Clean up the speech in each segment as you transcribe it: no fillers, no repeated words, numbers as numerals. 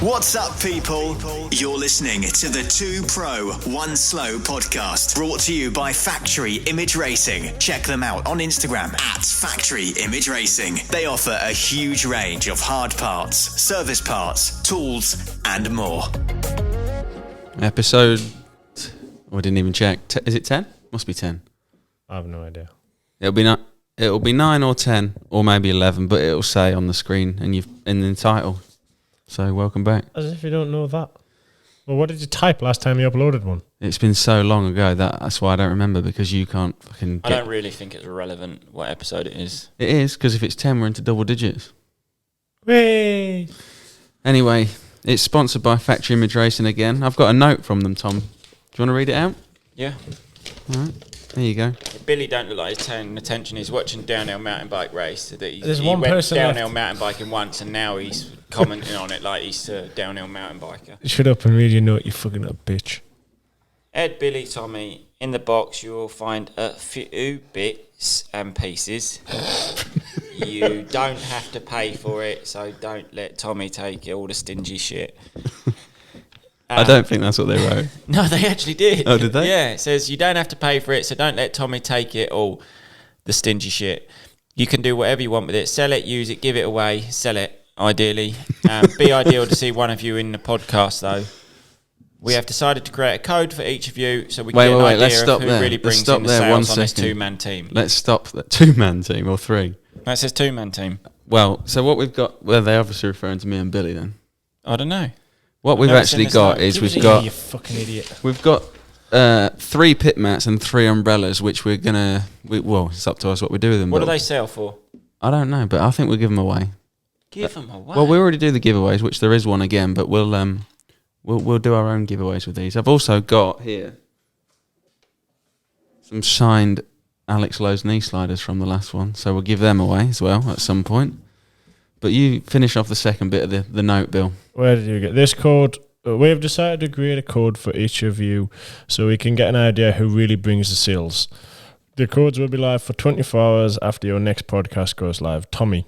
What's up, people? You're listening to the 2PRO1SLOW podcast, brought to you by Factory Image Racing. Check them out on Instagram at Factory Image Racing. They offer a huge range of hard parts, service parts, tools, and more. Episode... I didn't even check. Is it 10? Must be 10. I have no idea. It'll be 9 or 10 or maybe 11, but it'll say on the screen and in the title. So welcome back. As if you don't know that. Well, what did you type last time you uploaded one? It's been so long ago that's why I don't remember, because you can't fucking. I don't really think it's relevant what episode it is. It is, because if it's 10, we're into double digits. Whee! Anyway, it's sponsored by Factory Image Racing again. I've got a note from them, Tom. Do you want to read it out? Yeah. All right. There you go. Billy don't look like he's paying attention. He's watching downhill mountain bike race. There's one person downhill left. mountain biking once, and now he's commenting on it like he's a downhill mountain biker. Shut up and read your note, you fucking up bitch. Ed, Billy, Tommy, in the box you will find a few bits and pieces. You don't have to pay for it, so don't let Tommy take all the stingy shit. I don't think that's what they wrote. No, they actually did. Oh, did they? Yeah, it says you don't have to pay for it, so don't let Tommy take it all, the stingy shit. You can do whatever you want with it. Sell it, use it, give it away, sell it, ideally. Be ideal to see one of you in the podcast, though. We have decided to create a code for each of you so we can get an idea of who really brings in the sales on this two-man team. Let's stop that two-man team or three. That says two-man team. Well, so what we've got, well, they're obviously referring to me and Billy then. I don't know. What we've actually got is You fucking idiot. We've got 3 pit mats and 3 umbrellas, which we're gonna. Well, it's up to us what we do with them. What do they sell for? I don't know, but I think we'll give them away. Give them away. Well, we already do the giveaways, which there is one again, but we'll do our own giveaways with these. I've also got here some signed Alex Lowe's knee sliders from the last one, so we'll give them away as well at some point. But you finish off the second bit of the note, Bill. Where did you get this code? We have decided to create a code for each of you so we can get an idea who really brings the sales. The codes will be live for 24 hours after your next podcast goes live. Tommy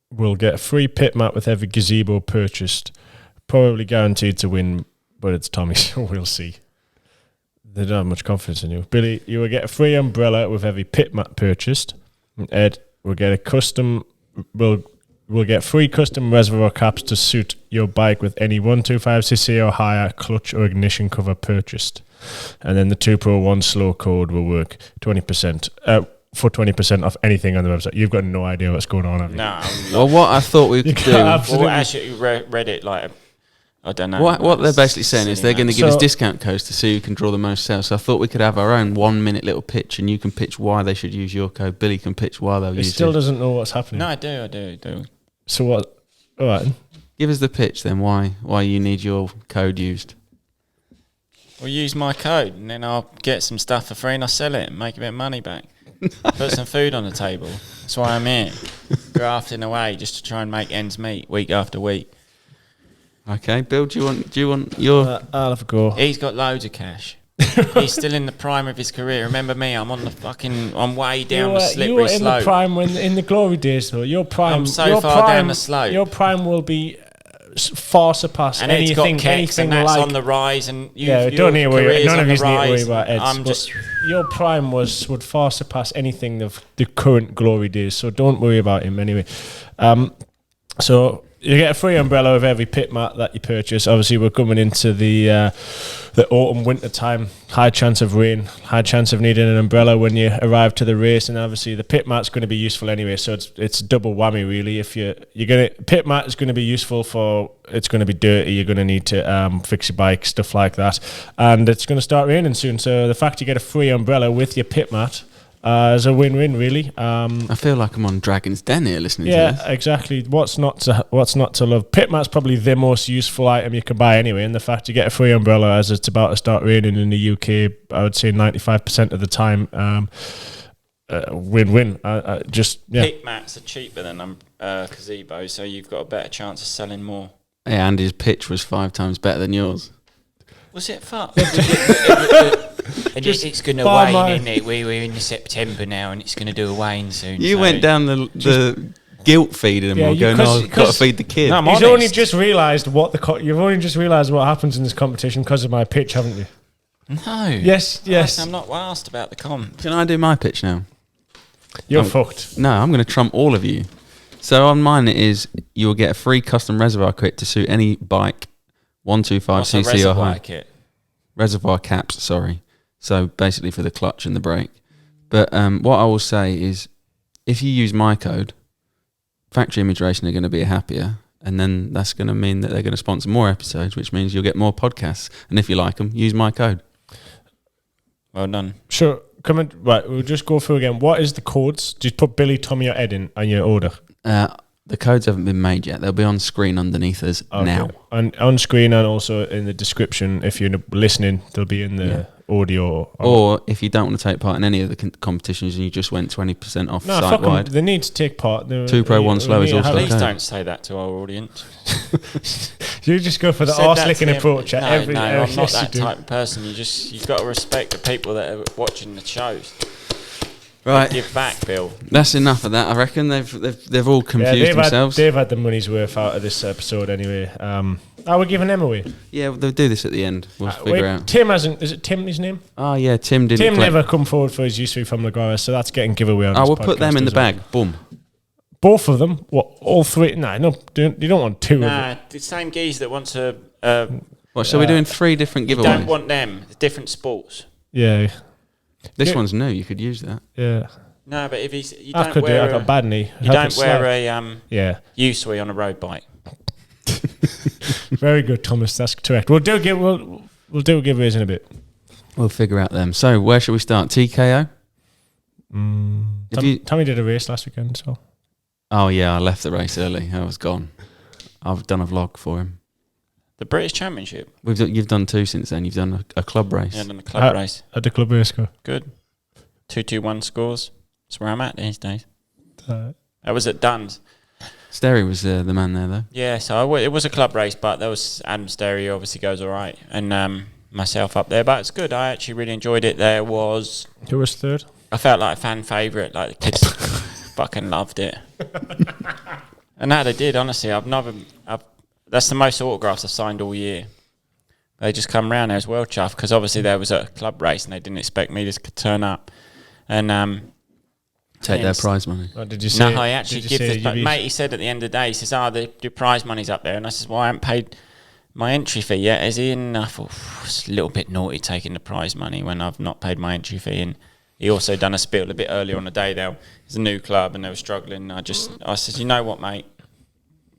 will get a free pit mat with every gazebo purchased. Probably guaranteed to win, but it's Tommy, so we'll see. They don't have much confidence in you. Billy, you will get a free umbrella with every pit mat purchased. And Ed will get a custom... We'll get free custom reservoir caps to suit your bike with any 125cc or higher clutch or ignition cover purchased. And then the 2PRO1SLOW code will work 20% for 20% off anything on the website. You've got no idea what's going on, have you? No. Well, what I thought we could do... Well, actually, read it like... I don't know. What they're basically saying is they're going to give us discount codes to see who can draw the most sales. So I thought we could have our own 1-minute little pitch, and you can pitch why they should use your code. Billy can pitch why they'll use it. He still doesn't know what's happening. No, I do. So what? All right. Give us the pitch then, why you need your code used. Well, use my code, and then I'll get some stuff for free and I'll sell it and make a bit of money back. Put some food on the table. That's why I'm here. Grafting away just to try and make ends meet week after week. Okay, Bill, do you want your... I'll have a go. He's got loads of cash. He's still in the prime of his career. Remember me? I'm on the fucking... I'm way down the slippery slope. You were in the prime in the glory days, though. Your prime... I'm so far down the slope. Your prime will be far surpass and anything. It's got kicks and that's like, on the rise. And don't need to worry. None of you need to worry about Ed. I'm just... Your prime would far surpass anything of the current glory days, so don't worry about him anyway. So... You get a free umbrella with every pit mat that you purchase. Obviously, we're coming into the autumn, winter time. High chance of rain, high chance of needing an umbrella when you arrive to the race. And obviously, the pit mat's going to be useful anyway. So it's double whammy, really. If pit mat is going to be useful for, it's going to be dirty. You're going to need to fix your bike, stuff like that. And it's going to start raining soon. So the fact you get a free umbrella with your pit mat, is a win-win, really. I feel like I'm on Dragon's Den here listening to this. Yeah, exactly. What's not to love? Pit mat's probably the most useful item you can buy anyway, and the fact you get a free umbrella as it's about to start raining in the UK, I would say 95% of the time, win-win. Pit mats are cheaper than gazebo, so you've got a better chance of selling more. Yeah, and his pitch was 5 times better than yours. Was it fun? And it's going to wane, isn't it? We're in September now, and it's going to do a wane soon. You went down the guilt feeding them or going, I've got to feed the kid. No, I'm You've honest. only just realised you've only just realised what happens in this competition because of my pitch, haven't you? No. Yes. I'm not asked about the comp. Can I do my pitch now? You're fucked. No, I'm going to trump all of you. So on mine it is, you'll get a free custom reservoir kit to suit any bike, 125cc or higher. Kit? Reservoir caps, sorry. So basically for the clutch and the brake. But what I will say is, if you use my code, Factory Image Racing are going to be happier, and then that's going to mean that they're going to sponsor more episodes, which means you'll get more podcasts. And if you like them, use my code. Well done. Sure. Right, we'll just go through again. What is the codes? Just put Billy, Tommy, or Ed in on your order. The codes haven't been made yet. They'll be on screen underneath us now. And on screen and also in the description, if you're listening, they'll be in the audio. Or if you don't want to take part in any of the competitions and you just went 20% off site-wide. They need to take part. 2PRO1SLOW is also Please okay. don't say that to our audience. You just go for the arse-licking approach at every... I'm not yes, that type of person. You've got to respect the people that are watching the shows. Right. Give back, Bill. That's enough of that, I reckon. They've all confused themselves. They've had the money's worth out of this episode anyway. We're giving them away. Yeah, they'll do this at the end. We'll figure out. Tim hasn't... Is it Tim, his name? Oh, yeah, Tim didn't Tim never come forward for his used from Laguardia, so that's getting giveaway on this we'll put them in the bag. Boom. Both of them? What, all three? No, you don't want two of them. The same geese that wants to... So we're doing 3 different giveaways? don't want them. Different sports. Yeah. This one's new. You could use that. Yeah. No, but if he's... I could do it. I've got a bad knee. You don't wear a Usui on a road bike. Very good, Thomas. That's correct. We'll do giveaways in a bit. We'll figure out them. So where should we start? TKO? Tommy did a race last weekend, so... Oh, yeah, I left the race early. I was gone. I've done a vlog for him. The British Championship? You've done 2 since then. You've done a club race. Yeah, I've done a club race. At the club race go. Good. 2-2-1 scores. That's where I'm at these days. I was at Duns. Sterry was the man there, though. Yeah, so it was a club race, but there was Adam Sterry, obviously goes all right, and myself up there. But it's good. I actually really enjoyed it. Who was third? I felt like a fan favourite. Like the kids fucking loved it. And no, they did. Honestly, that's the most autographs I've signed all year. They just come round there as well, chuffed, because obviously there was a club race and they didn't expect me to turn up and take their prize money. Did you say? No, I actually give this. But mate, he said at the end of the day, he says, the prize money's up there. And I says, well, I haven't paid my entry fee yet. Is he in? I thought, it's a little bit naughty taking the prize money when I've not paid my entry fee. And he also done a Spilt a bit earlier on the day. It's a new club and they were struggling. I said, you know what, mate?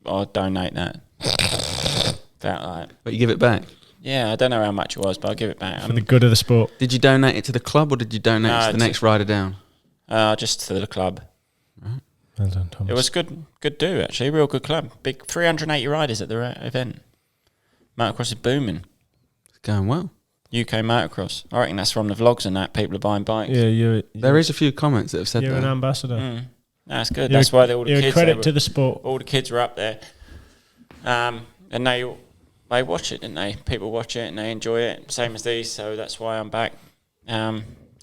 I'll donate that. Felt like. But you give it back? Yeah, I don't know how much it was, but I'll give it back. For the good of the sport. Did you donate it to the club or did you donate it to the next rider down? Just to the club. Right. Well done, Thomas. It was good do, actually. Real good club. Big 380 riders at the event. Motocross is booming. It's going well. UK motocross. I reckon that's from the vlogs and that. People are buying bikes. Yeah, there is a few comments that have said you're that. You're an ambassador. That's good. That's why all the kids... credit to the sport. All the kids were up there. And they watch it, didn't they? People watch it and they enjoy it. Same as these, so that's why I'm back.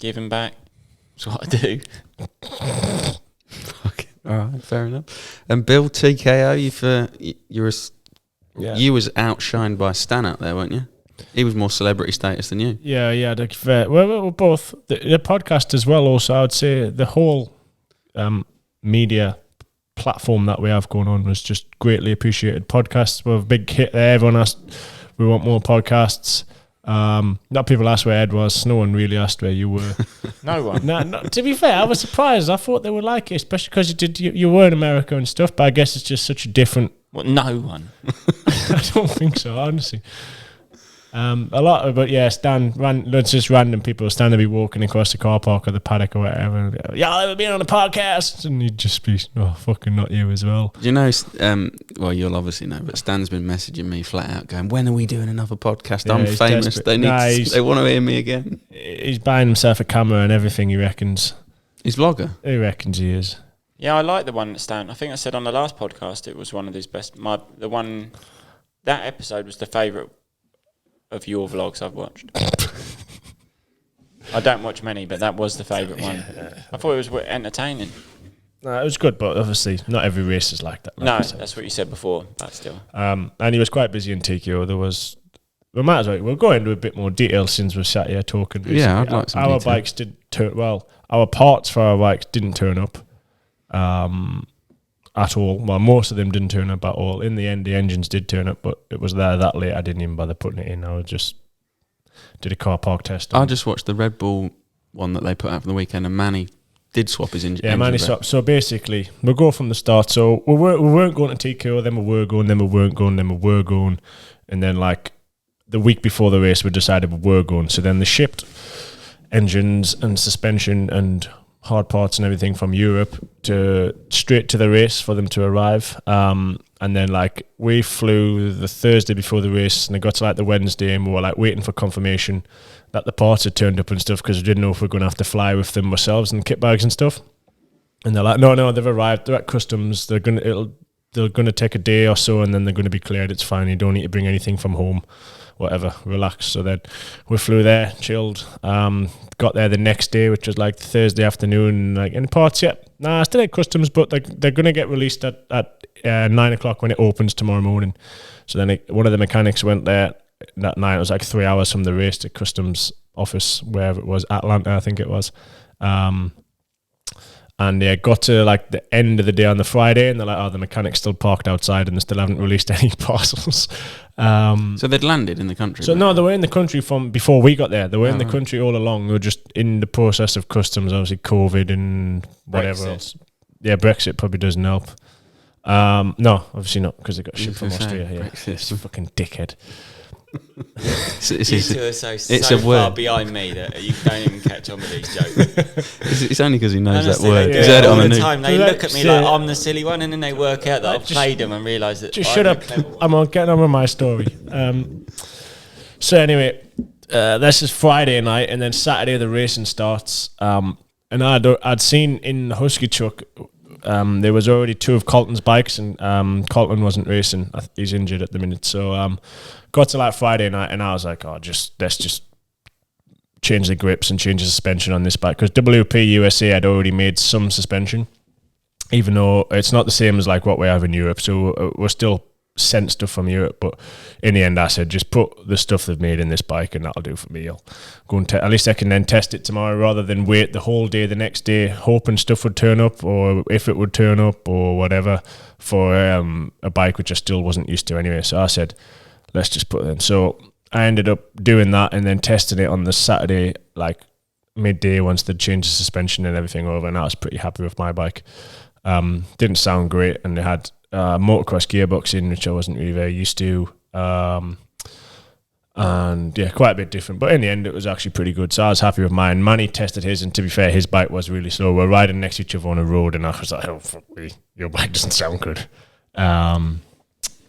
Giving back. That's what I do. All right, fair enough. And Bill, TKO, you was outshined by Stan out there, weren't you? He was more celebrity status than you. Yeah. We're both the podcast as well. Also, I would say the whole media platform that we have going on was just greatly appreciated. Podcasts were a big hit there. Everyone asked, we want more podcasts. Not people asked where Ed was. No one really asked where you were. No one. No, to be fair, I was surprised. I thought they would like it, especially because you were in America and stuff. But I guess it's just such a different. What? No one. I don't think so, honestly. A lot, but yeah, just random people stand to be walking across the car park or the paddock or whatever. And go, y'all ever been on a podcast? And you'd just be, fucking not you as well. Do you know? Well, you'll obviously know, but Stan's been messaging me flat out, going, "When are we doing another podcast? Yeah, I'm famous. Desperate. They want to hear me again." He's buying himself a camera and everything. He reckons. He's vlogger. He reckons he is. Yeah, I like the one that Stan. I think I said on the last podcast it was one of his best. That episode was the favourite of your vlogs I've watched. I don't watch many, but that was the favourite one. I thought it was entertaining. It was good, but obviously not every race is like that. No, that's what you said before, but still. And he was quite busy in TKO. We might as well. We'll go into a bit more detail since we're sat here talking. Basically. Yeah, I'd like some Our detail. bikes did turn well. Our parts for our bikes didn't turn up at all. Well, most of them didn't turn up at all. In the end, the engines did turn up, but it was there that late. I didn't even bother putting it in. I just did a car park test. I just watched the Red Bull one that they put out for the weekend, and Manny did swap his engine. Yeah, Manny swapped. So basically, we'll go from the start. So we weren't going to TKO, then we were going, then we weren't going, then we were going, and then like the week before the race, we decided we were going. So then they shipped engines and suspension and hard parts and everything from Europe straight to the race for them to arrive. And then like we flew the Thursday before the race, and it got to like the Wednesday, and we were like waiting for confirmation that the parts had turned up and stuff, because we didn't know if we were going to have to fly with them ourselves and kit bags and stuff. And they're like, no, they've arrived. They're at customs. They're gonna take a day or so, and then they're going to be cleared. It's fine. You don't need to bring anything from home. Whatever, relax. So then we flew there, chilled. Got there the next day, which was like Thursday afternoon. Like, any parts yet? Nah, still at customs, but they're going to get released at 9 o'clock when it opens tomorrow morning. So then one of the mechanics went there that night. It was like 3 hours from the race to customs office, wherever it was, Atlanta, I think it was. And they got to like the end of the day on the Friday, and they're like, the mechanic's still parked outside and they still haven't released any parcels. So they'd landed in the country. So no, they were in the country from before we got there. They were in the country all along. They were just in the process of customs, obviously COVID and whatever else. Yeah, Brexit probably doesn't help. No, obviously not, because they got shipped from Austria here. It's a fucking dickhead. You two are so far behind me that you don't even catch on with these jokes. It's only because he knows Honestly, that word. They He's do heard it all on the the news. time. They look at me like I'm the silly one, and then they work out that I've played them and realise that. Just shut up. I'm getting on with my story. So anyway, this is Friday night, and then Saturday the racing starts. And I'd seen in the Husky truck, there was already two of Colton's bikes, and Colton wasn't racing. He's injured at the minute. So got to like Friday night, and I was like, let's just change the grips and change the suspension on this bike, because WP USA had already made some suspension, even though it's not the same as like what we have in Europe. So we're still sent stuff from Europe, but in the end I said, just put the stuff they've made in this bike and that'll do for me. I'll go and at least I can then test it tomorrow, rather than wait the whole day the next day hoping stuff would turn up, or if it would turn up or whatever, for a bike which I still wasn't used to anyway. So I said, let's just put it in. So I ended up doing that and then testing it on the Saturday, like midday, once they'd changed the suspension and everything over, and I was pretty happy with my bike. Didn't sound great, and they had motocross gearbox in, which I wasn't really very used to. And yeah, quite a bit different. But in the end, it was actually pretty good. So I was happy with mine. Manny tested his, and to be fair, his bike was really slow. We're riding next to each other on a road, and I was like, oh, fuck me, your bike doesn't sound good.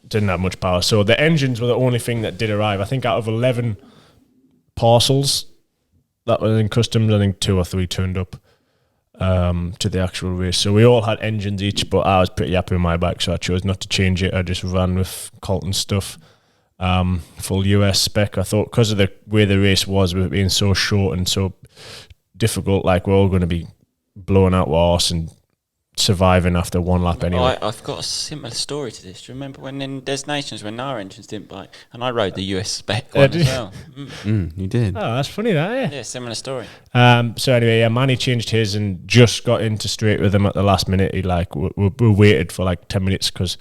Didn't have much power. So the engines were the only thing that did arrive. I think out of 11 parcels that were in customs, I think 2 or 3 turned up to the actual race. So we all had engines each, but I was pretty happy with my bike, so I chose not to change it. I just ran with Colton's stuff, full US spec. I thought, because of the way the race was, with it being so short and so difficult, like we're all going to be blowing out our arse and surviving after one lap anyway. I've got a similar story to this. Do you remember when in Destinations, when our engines didn't bike, and I rode the US spec one as well? You did. Oh, that's funny, that, Yeah, similar story. So anyway, yeah, Manny changed his and just got into straight with him at the last minute. He we waited for like 10 minutes because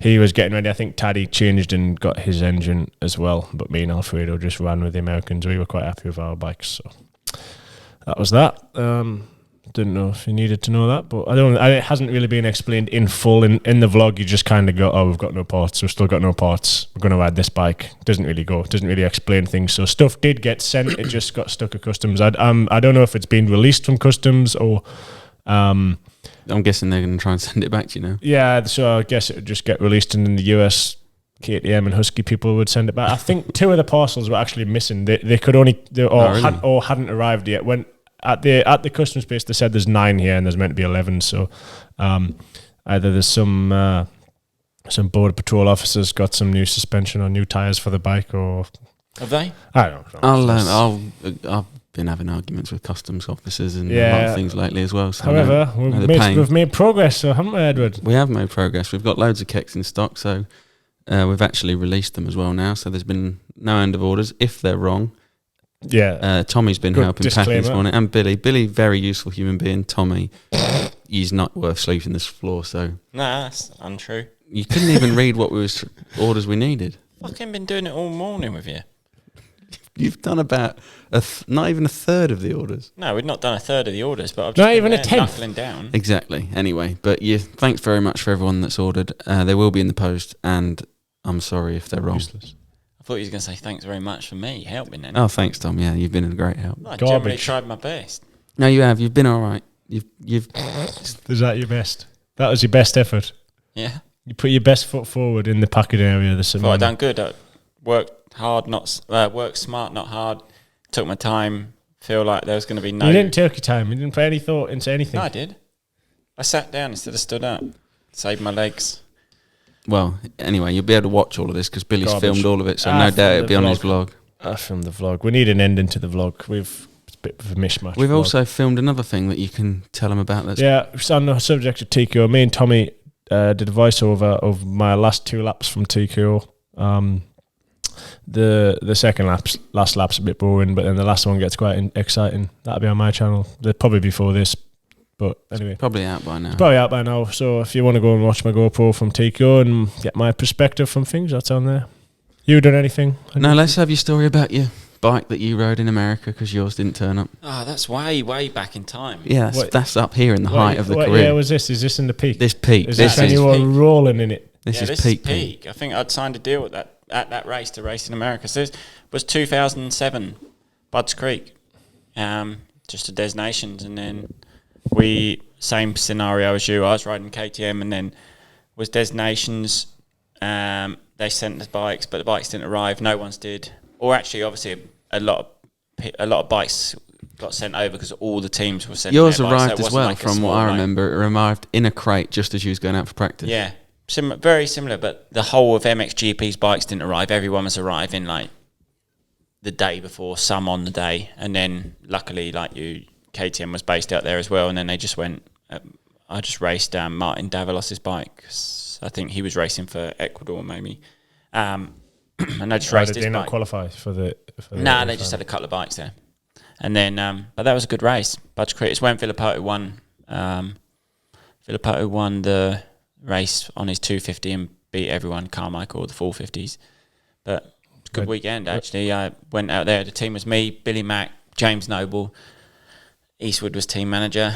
he was getting ready. I think Taddy changed and got his engine as well, but me and Alfredo just ran with the Americans. We were quite happy with our bikes, so that was that. Didn't know if you needed to know that, but it hasn't really been explained in full in the vlog. You just kind of go, we've got no parts, we've still got no parts, we're going to ride this bike. Doesn't really explain things. So stuff did get sent, it just got stuck at customs. I don't know if it's been released from customs or I'm guessing they're going to try and send it back to you now. Yeah, so I guess it would just get released, and in the US KTM and Husky people would send it back. I think 2 of the parcels were actually missing. They could only hadn't arrived yet. When at the customs base, they said there's 9 here and there's meant to be 11. So either there's some border patrol officers got some new suspension or new tires for the bike, or have they? I don't know. I'll been having arguments with customs officers and a lot Yeah. of things lately as well. So However, I know the we've pain. made progress, so haven't we, Edward? We have made progress. We've got loads of keks in stock, so we've actually released them as well now. So there's been no end of orders. If they're wrong, Tommy's been Good helping pack disclaimer. this morning, and Billy. Billy, very useful human being. Tommy, he's not worth sleeping this floor. So Nah, that's untrue. you couldn't even read what orders we needed. Fucking been doing it all morning with you. You've done about not even a third of the orders. No, we've not done a third of the orders, but I've just Not been even a there tenth. knuckling down. Exactly. Anyway, but thanks very much for everyone that's ordered. They will be in the post, and I'm sorry if they're wrong. Useless. I thought you was going to say thanks very much for me helping then. Oh, thanks, Tom. Yeah, you've been a great help. I generally Garbage. tried my best. No, you have. You've been all right. You've. Is that your best? That was your best effort. Yeah. You put your best foot forward in the packing area this Thought morning. I'd done good. I worked hard, worked smart, not hard. Took my time. Feel like there was going to be no... You didn't take your time. You didn't put any thought into anything. No, I did. I sat down instead of stood up. Saved my legs. Well, anyway, you'll be able to watch all of this because Billy's Garbage. filmed all of it, so Ah, no doubt from it'll the be on his vlog. vlog. I filmed the vlog. We need an ending to the vlog. It's a bit of a mishmash. We've vlog. also filmed another thing that you can tell them about. That's it's on the subject of TKO. Me and Tommy did a voiceover of my last 2 laps from TKO. The second last lap's a bit boring, but then the last one gets quite exciting. That'll be on my channel. They'll probably before this, but anyway, probably out by now. probably out by now. So if you want to go and watch my GoPro from TKO and get my perspective from things, that's on there. You done anything? No, let's have your story about your bike that you rode in America because yours didn't turn up. Oh, that's way, way back in time. Yeah, that's up here in the height of the what career. year was this? Is this in the peak? This peak. Is This this when is you were peak. rolling in it? this Yeah, is peak. I think I'd signed a deal at that race to race in America. So this was 2007, Budds Creek, just a Des Nations, and then same scenario as you. I was riding KTM, and then was Des Nations. They sent the bikes, but the bikes didn't arrive. No one's did, or actually, obviously, a lot of bikes got sent over because all the teams were sent. Yours their bikes, so arrived it as wasn't well, like a from small what I boat. remember. It arrived in a crate just as you was going out for practice. Yeah, very similar, but the whole of MXGP's bikes didn't arrive. Everyone was arriving like the day before, some on the day, and then luckily, like you, KTM was based out there as well, and then they just went. I just raced Martin Davalos's bike. I think he was racing for Ecuador, maybe, and I just raced Did his they not bike. qualify for the? Nah, they just had a couple of bikes there, and then but that was a good race. Budge Creek. It's when Filippo won. Filippo won the race on his 250 and beat everyone, Carmichael, the 450s. But it's a good weekend, actually. I went out there. The team was me, Billy Mack, James Noble. Eastwood was team manager.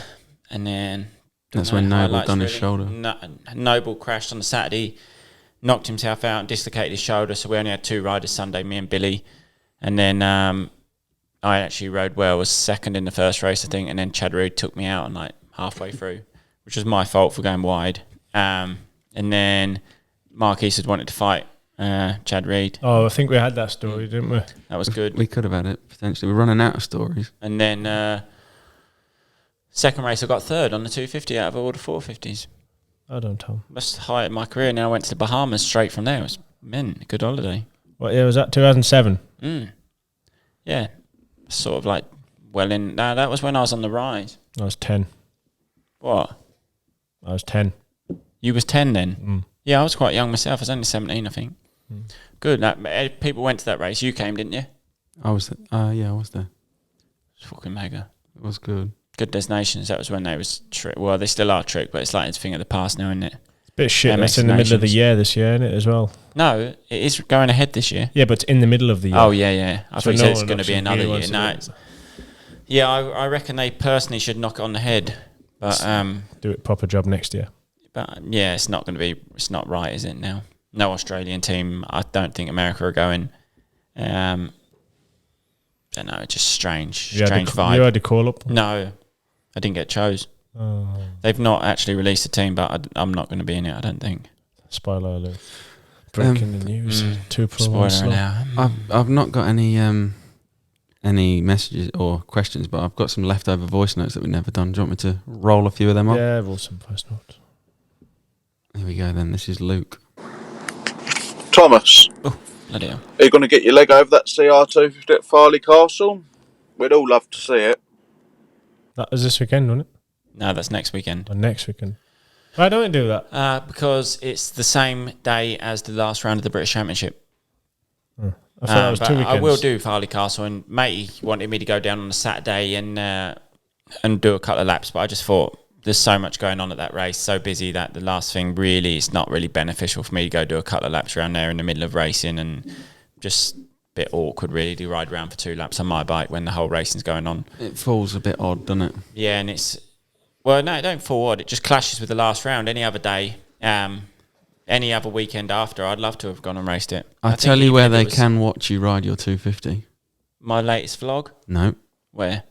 And then... That's when Noble highlights done his shoulder. Noble crashed on the Saturday, knocked himself out and dislocated his shoulder. So we only had 2 riders Sunday, me and Billy. And then I actually rode well. Was second in the first race, I think. And then Chad Reed took me out and like halfway through, which was my fault for going wide. And then Mark Eastwood wanted to fight Chad Reed. Oh, I think we had that story, didn't we? That was good. We could have had it, potentially. We're running out of stories. And then second race, I got third on the 250 out of all the 450s. I don't tell. That's the height of my career. And then I went to the Bahamas straight from there. It was, a good holiday. What year was that? 2007. Yeah. Sort of like, that was when I was on the rise. I was 10. What? I was 10. You was 10 then? Yeah, I was quite young myself. I was only 17, I think. Good. People went to that race. You came, didn't you? I was there. It's fucking mega. It was good. Good Destinations. That was when they was trick. Well, they still are trick, but it's like it's a thing of the past now, isn't it? It's a bit shit. MX It's in the middle of the Nations. year this year, isn't it, as well? No, it is going ahead this year. Yeah, but it's in the middle of the year. Oh, yeah. I So thought you no said it's one going to be actually another really year. wants to No. do it. Yeah, I reckon they personally should knock it on the head. But Do it proper job next year. yeah, it's not going to be. It's not right, is it? Now, no Australian team. I don't think America are going. Don't know. It's just strange vibe. You had to call up? No, I didn't get chose. Oh, They've not actually released a team, but I'm not going to be in it. I don't think. spoiler alert. Breaking the news. 2PRO1SLOW. Spoiler now. I've not got any messages or questions, but I've got some leftover voice notes that we've never done. Do you want me to roll a few of them up? Yeah, roll some voice notes. Here we go then. This is Luke. Thomas, Bloody hell. are you going to get your leg over that CR250 at Farley Castle? We'd all love to see it. That was this weekend, wasn't it? No, that's next weekend. Or next weekend. Why don't we do that? Because it's the same day as the last round of the British Championship. I thought that was 2 weekends. I will do Farley Castle, and matey wanted me to go down on a Saturday and do a couple of laps, but I just thought there's so much going on at that race, so busy that the last thing really is not really beneficial for me to go do a couple of laps around there in the middle of racing, and just a bit awkward really to ride around for 2 laps on my bike when the whole racing's going on. It falls a bit odd, doesn't it? Yeah, and it's... Well, no, it don't fall odd. It just clashes with the last round. Any other day, any other weekend after, I'd love to have gone and raced it. I tell you where they can watch you ride your 250. My latest vlog? No. Where?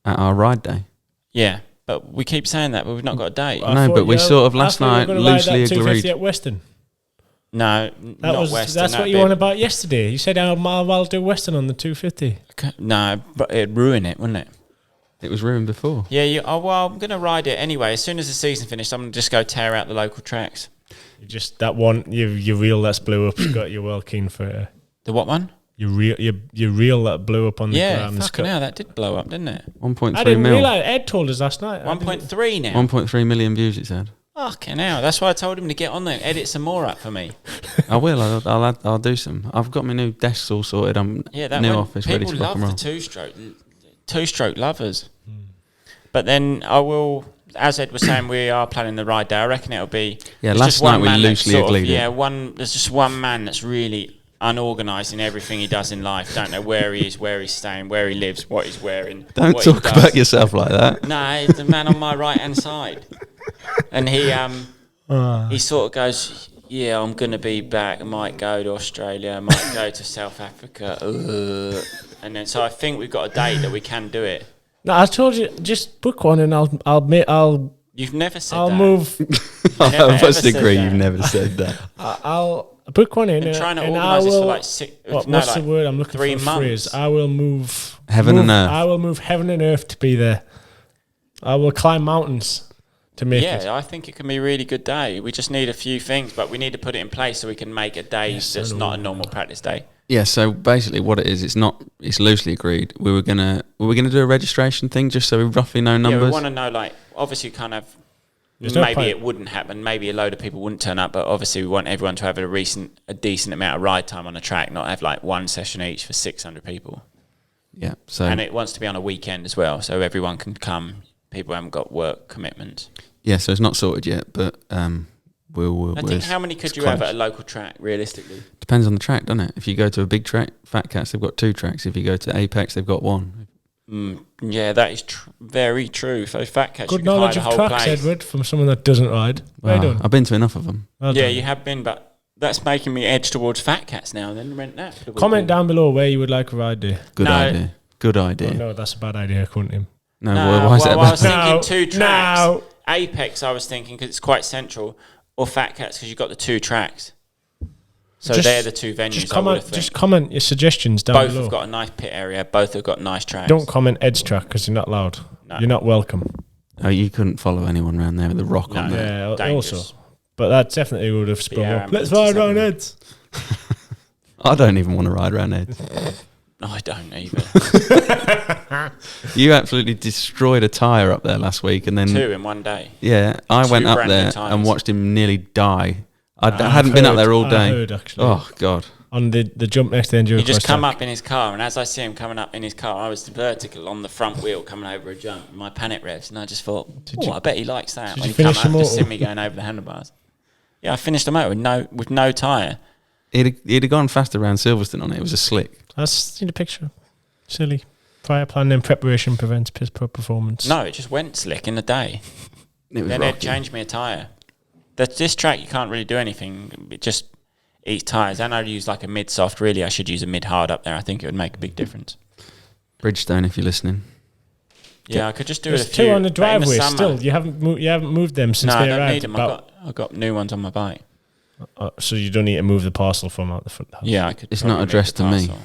At our ride day. Yeah, but we keep saying that, but we've not got a date. No, but we sort of last night loosely agreed. At Weston. No, not Weston. That's what you on about yesterday. You said I'll do Weston on the 250. No, but it'd ruin it, wouldn't it? It was ruined before. Yeah, well, I'm going to ride it anyway. As soon as the season finished, I'm going to just go tear out the local tracks. You just that one, your reel that's blew up got you well keen for it. The what one? Your reel that blew up on the ground. Yeah, fucking hell, that did blow up, didn't it? 1.3 I didn't mil. realise. Ed told us last night. 1.3 now. 1.3 million views, it said. Fucking hell, that's why I told him to get on there, edit some more up for me. I will. I'll do some. I've got my new desks all sorted. I'm new office ready to rock and roll. People love the two-stroke lovers. But then I will, as Ed was saying, we are planning the ride day. I reckon it'll be... Yeah, last night we loosely agreed. There's just one man that's really unorganised in everything he does in life. Don't know where he is, where he's staying, where he lives, what he's wearing. Don't talk about yourself like that. No, he's the man on my right-hand side. And he sort of goes, yeah, I'm going to be back. I might go to Australia. I might go to South Africa. And then, so I think we've got a date that we can do it. No, I told you, just book one and I'll. You've never said I'll that. move. I must agree. You've never said that. I'll book one in. I'm trying to organise this for like 6. What's the word I'm looking 3 for? months. Phrase. I will move heaven and earth. I will move heaven and earth to be there. I will climb mountains to make it. Yeah, I think it can be a really good day. We just need a few things, but we need to put it in place so we can make a day that's not a normal practice day. Yeah, so basically what it is, it's loosely agreed. We were gonna do a registration thing just so we roughly know numbers. Yeah, we want to know, like, obviously kind of, maybe it wouldn't happen, maybe a load of people wouldn't turn up, but obviously we want everyone to have a decent amount of ride time on the track, not have like one session each for 600 people. Yeah, so... And it wants to be on a weekend as well, so everyone can come, people haven't got work commitments. Yeah, so it's not sorted yet, but... I think how many could you have at a local track, realistically? Depends on the track, doesn't it? If you go to a big track, Fat Cats, they've got 2 tracks. If you go to Apex, they've got 1. Yeah, that is very true. So Fat Cats, good you can knowledge hide of the whole tracks, place. Edward, from someone that doesn't ride. Well done. I've been to enough of them. Well Yeah, done. you have been, but that's making me edge towards Fat Cats now. Then rent that. For the Comment weekend. down below where you would like a ride day. Good idea. Good idea. Oh, no, that's a bad idea, couldn't him? No, why is that I was bad? thinking 2 tracks. Apex, I was thinking, because it's quite central, or Fat Cats, because you've got the 2 tracks. So they're the 2 venues. Just comment your suggestions down both below. have got a nice pit area. Both have got nice tracks. Don't comment Ed's track because you're not allowed. No. You're not welcome. Oh, you couldn't follow anyone around there with the rock on there. Yeah, dangerous. also. But that definitely would have sprung Yeah, up. Let's ride around Ed's. I don't even want to ride around Ed. No, I don't either. You absolutely destroyed a tyre up there last week, and then 2 in one day. Yeah, I 2 went up brand new there tyres. and watched him nearly die. I hadn't been up there all day. I heard, actually. Oh God! On the jump next to the enduro. He just come up in his car, and as I see him coming up in his car, I was vertical on the front wheel coming over a jump. And my panic revs, and I just thought, I bet he likes that. Did When you he come finish up, the just see motor? me going over the handlebars. Yeah, I finished the motor with no tyre. He'd have gone faster around Silverstone on it. It was a slick. I've seen the picture. Silly. Prior planning and preparation prevents piss poor performance. No, it just went slick in the day. It was Then rocky. Ed changed me a tyre. This track, you can't really do anything. It just eats tyres. And I'd use like a mid-soft. Really, I should use a mid-hard up there. I think it would make a big difference. Bridgestone, if you're listening. Yeah, I could just do There's it a few. 2 on the but in driveway summer- still. You haven't moved them since No, they I don't arrived. need them. I've got new ones on my bike. So you don't need to move the parcel from out the front of the house. Yeah, I could. It's probably not move addressed the to me. parcel.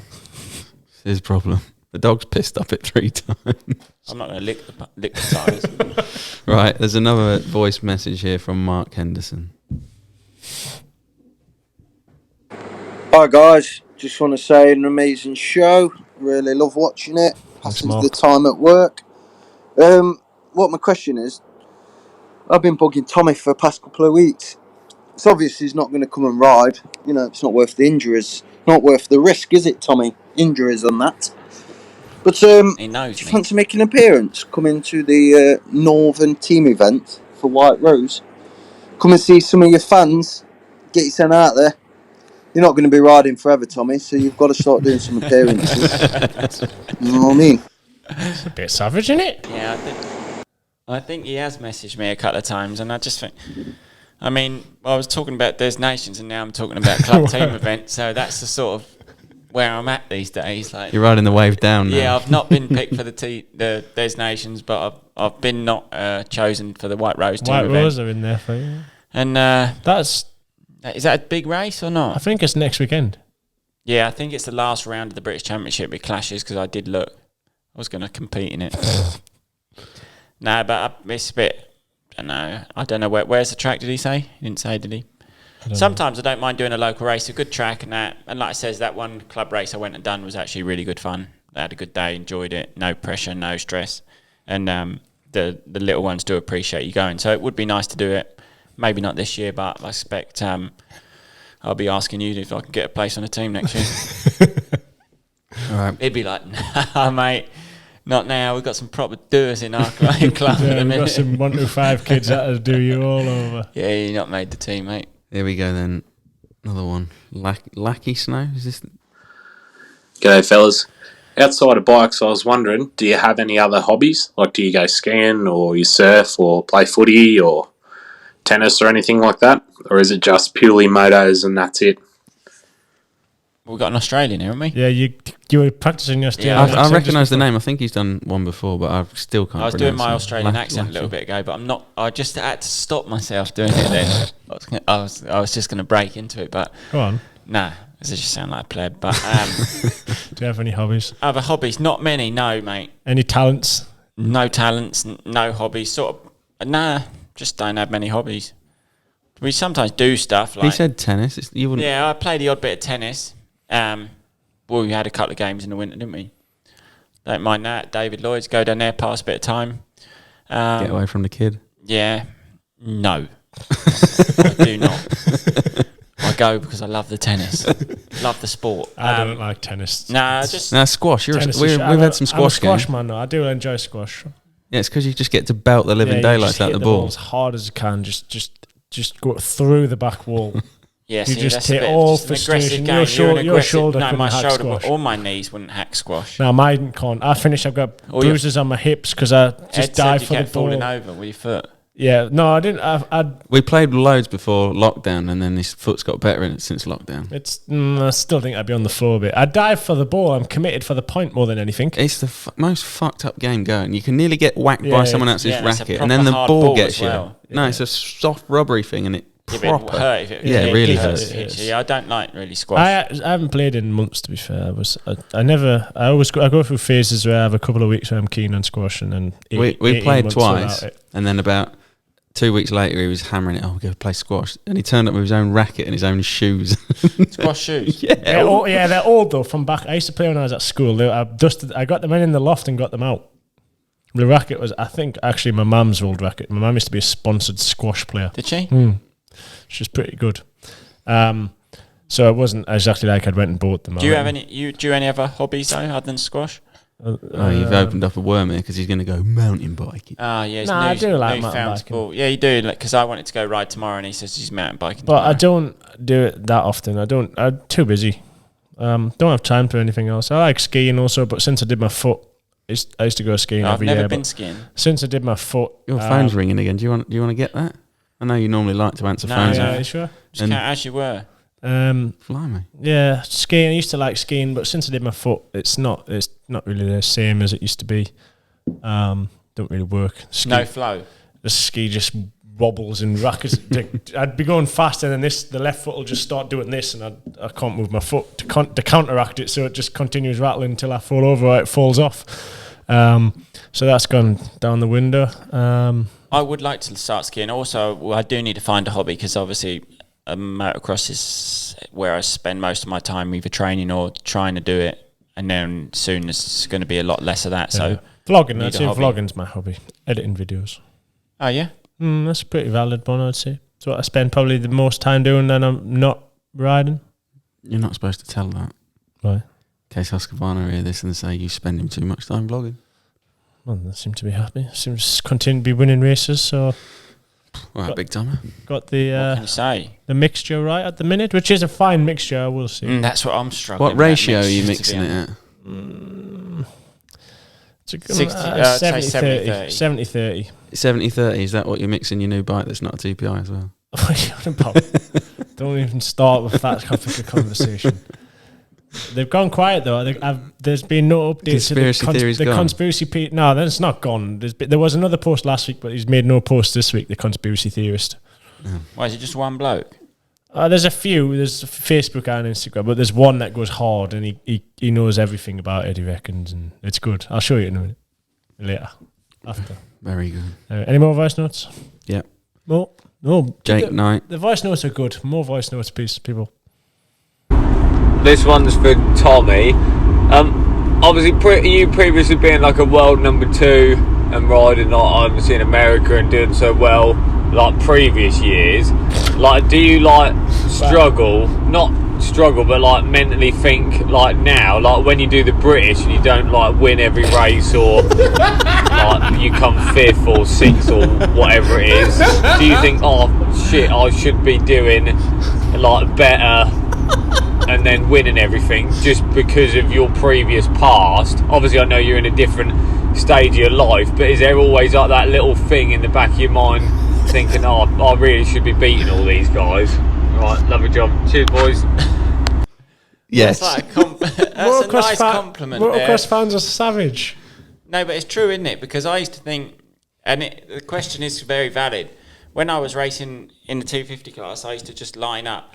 It's his problem. The dog's pissed up it 3 times. I'm not going to lick the tyres. Right, there's another voice message here from Mark Henderson. Hi guys, just want to say an amazing show. Really love watching it. passes the time at work. What my question is, I've been bugging Tommy for the past couple of weeks. It's obvious he's not going to come and ride. You know, it's not worth the injuries. Not worth the risk, is it, Tommy? Injuries and that. But He knows do you me. fancy making an appearance? Come into the Northern team event for White Rose. Come and see some of your fans. Get yourself out there. You're not going to be riding forever, Tommy, so you've got to start doing some appearances. You know what I mean? It's a bit savage, isn't it? Yeah, I think he has messaged me a couple of times, and I just think, I mean, I was talking about Des Nations, and now I'm talking about club team events, so that's the sort of where I'm at these days. Like, You're riding the wave down now. yeah, I've not been picked for the Des Nations, but I've been not chosen for the White Rose team White event. Rose are in there for you. And is that a big race or I not? think it's next weekend. Yeah, I think it's the last round of the British Championship. It clashes because I did look. I was going to compete in it. No, but it's a bit. I don't know where's the track. Did he say? He didn't say, did he? Sometimes I don't mind doing a local race, a good track, and that. And like I says, that one club race I went and done was actually really good fun. I had a good day, enjoyed it. No pressure, no stress, and the little ones do appreciate you going. So it would be nice to do it. Maybe not this year, but I expect I'll be asking you if I can get a place on a team next year. All right. He'd be like, nah, mate, not now. We've got some proper doers in our club at the Yeah, we've got minute. some 125 kids that'll do you all over. Yeah, you're not made the team, mate. Here we go then. Another one. Lackey Snow? Is this? G'day, fellas. Outside of bikes, I was wondering, do you have any other hobbies? Like, do you go skiing, or you surf, or play footy, or tennis, or anything like that? Or is it just purely motos and that's it? We've got an Australian here, haven't we? Yeah, you were practicing your Australian Yeah, accent I just recognise the before. name. I think he's done one before, but I still can't. I was doing my pronounce it. Australian accent a little bit ago, but I'm not. I just had to stop myself doing it then. I was just going to break into it, but Go on. nah, it just sound like a pleb. But Do you have any hobbies? other hobbies, not many, no, mate. Any talents? No talents, no hobbies. Sort of, nah, just don't have many hobbies. We sometimes do stuff like. He said tennis. You wouldn't. Yeah, I play the odd bit of tennis. Well, we had a couple of games in the winter, didn't we? Don't mind that. David Lloyd's, go down there, pass a bit of time. Get away from the kid. Yeah. No. I do not. I go because I love the tennis. Love the sport. I don't like tennis. Nah, just... Now squash. Tennis We've is- had some I'm a squash squash games. man. Though. I do enjoy squash. Yeah, it's because you just get to belt the living you daylights just out hit the ball. as hard as you can. Just go through the back wall. Yeah, You see, just that's a take bit of all just an aggressive frustration. game. Your You're an your aggressive- shoulder No, couldn't my hack shoulder, squash. all my knees wouldn't hack squash. Now mine can't. I finish. I've got Oh, yeah. bruises on my hips because I just Ed said dive you for the kept falling ball. over with your foot. Yeah, no, I didn't. We played loads before lockdown, and then his foot's got better in it since lockdown. I still think I'd be on the floor a bit. I dive for the ball. I'm committed for the point more than anything. It's the most fucked up game going. You can nearly get whacked Yeah, by someone else's yeah, it's a racket, and then the proper hard ball ball gets as you. well. No, it's a soft rubbery thing, and it Yeah, but it proper. hurt if it Yeah, it really hurts. hurts. Hits you. Yeah, I don't like really squash. I haven't played in months, to be fair. I go through phases where I have a couple of weeks where I'm keen on squash, and then We 18 played months twice, without it. and then about 2 weeks later, he was hammering it. Oh, we're going to play squash, and he turned up with his own racket and his own shoes. Squash shoes. They're old though. From back, I used to play when I was at school. I got them in the loft and got them out. The racket was, I think, actually my mum's old racket. My mum used to be a sponsored squash player. Did she? She's pretty good. So it wasn't exactly like I'd went and bought them. Do you have any other hobbies though other than squash? Oh, you've opened up a worm here because he's going to go mountain biking. Ah, yeah. It's Nah, I do like mountain newfound biking. sport. Yeah, you do. Because I wanted to go ride tomorrow, and he says he's mountain biking. But I tomorrow. don't do it that often. I'm too busy. Don't have time for anything else. I like skiing also, but since I did my foot, I used to go skiing I've every never year. been But skiing. since I did my foot, Your phone's ringing again. Do you want to get that? I know you normally like to answer No, phones. no. yeah, sure. Just And- as you were. Blimey. Yeah, skiing. I used to like skiing, but since I did my foot, it's not really the same as it used to be. Don't really work. No flow. The ski just wobbles and rockets. I'd be going faster than this. The left foot will just start doing this, and I can't move my foot to counteract it. So it just continues rattling until I fall over or it falls off. So that's gone down the window. I would like to start skiing. Also, I do need to find a hobby because obviously motocross is where I spend most of my time either training or trying to do it. and then soon there's going to be a lot less of that. So vlogging, need I'd a say hobby. vlogging's my hobby. Editing videos. Oh yeah, That's a pretty valid one, I'd say. It's what I spend probably the most time doing when I'm not riding. You're not supposed to tell that. Right. In case Husqvarna hear this and say you spending too much time vlogging. Well, they seem to be happy. Seems to continue to be winning races, so Right, big timer. got what can the you say? mixture right at the minute, which is a fine mixture, I will say. That's what I'm struggling. What with, that ratio are you mixture, to mixing be it at? It's a 60, I'd say 70-30. 70-30. 70-30. 70-30, is that what you're mixing your new bike that's not a TPI as well? Don't even start with that topic of conversation. They've gone quiet though. There's been no updates. Conspiracy theory's the gone. conspiracy. No, then it's not gone. There was another post last week, but he's made no post this week. The conspiracy theorist. Why is it just one bloke? There's a few. There's Facebook and Instagram, but there's one that goes hard, and he knows everything about it. He reckons, and it's good. I'll show you in a minute later. After. Very good. Any more voice notes? Yep. No. Jake Knight. The voice notes are good. More voice notes, please, people. This one's for Tommy. Obviously, you previously being like a world number 2 and riding like obviously in America and doing so well like previous years. Like, do you like struggle? Not struggle, but like mentally think like now, like when you do the British and you don't like win every race or like you come 5th or 6th or whatever it is. Do you think, oh shit, I should be doing like better? And then winning everything just because of your previous past. Obviously, I know you're in a different stage of your life, but is there always like that little thing in the back of your mind thinking, oh, I really should be beating all these guys? Right, love your job. Cheers, boys. Yes. That's, like that's a nice compliment there. Motocross fans are savage. No, but it's true, isn't it? Because I used to think, and the question is very valid. When I was racing in the 250 class, I used to just line up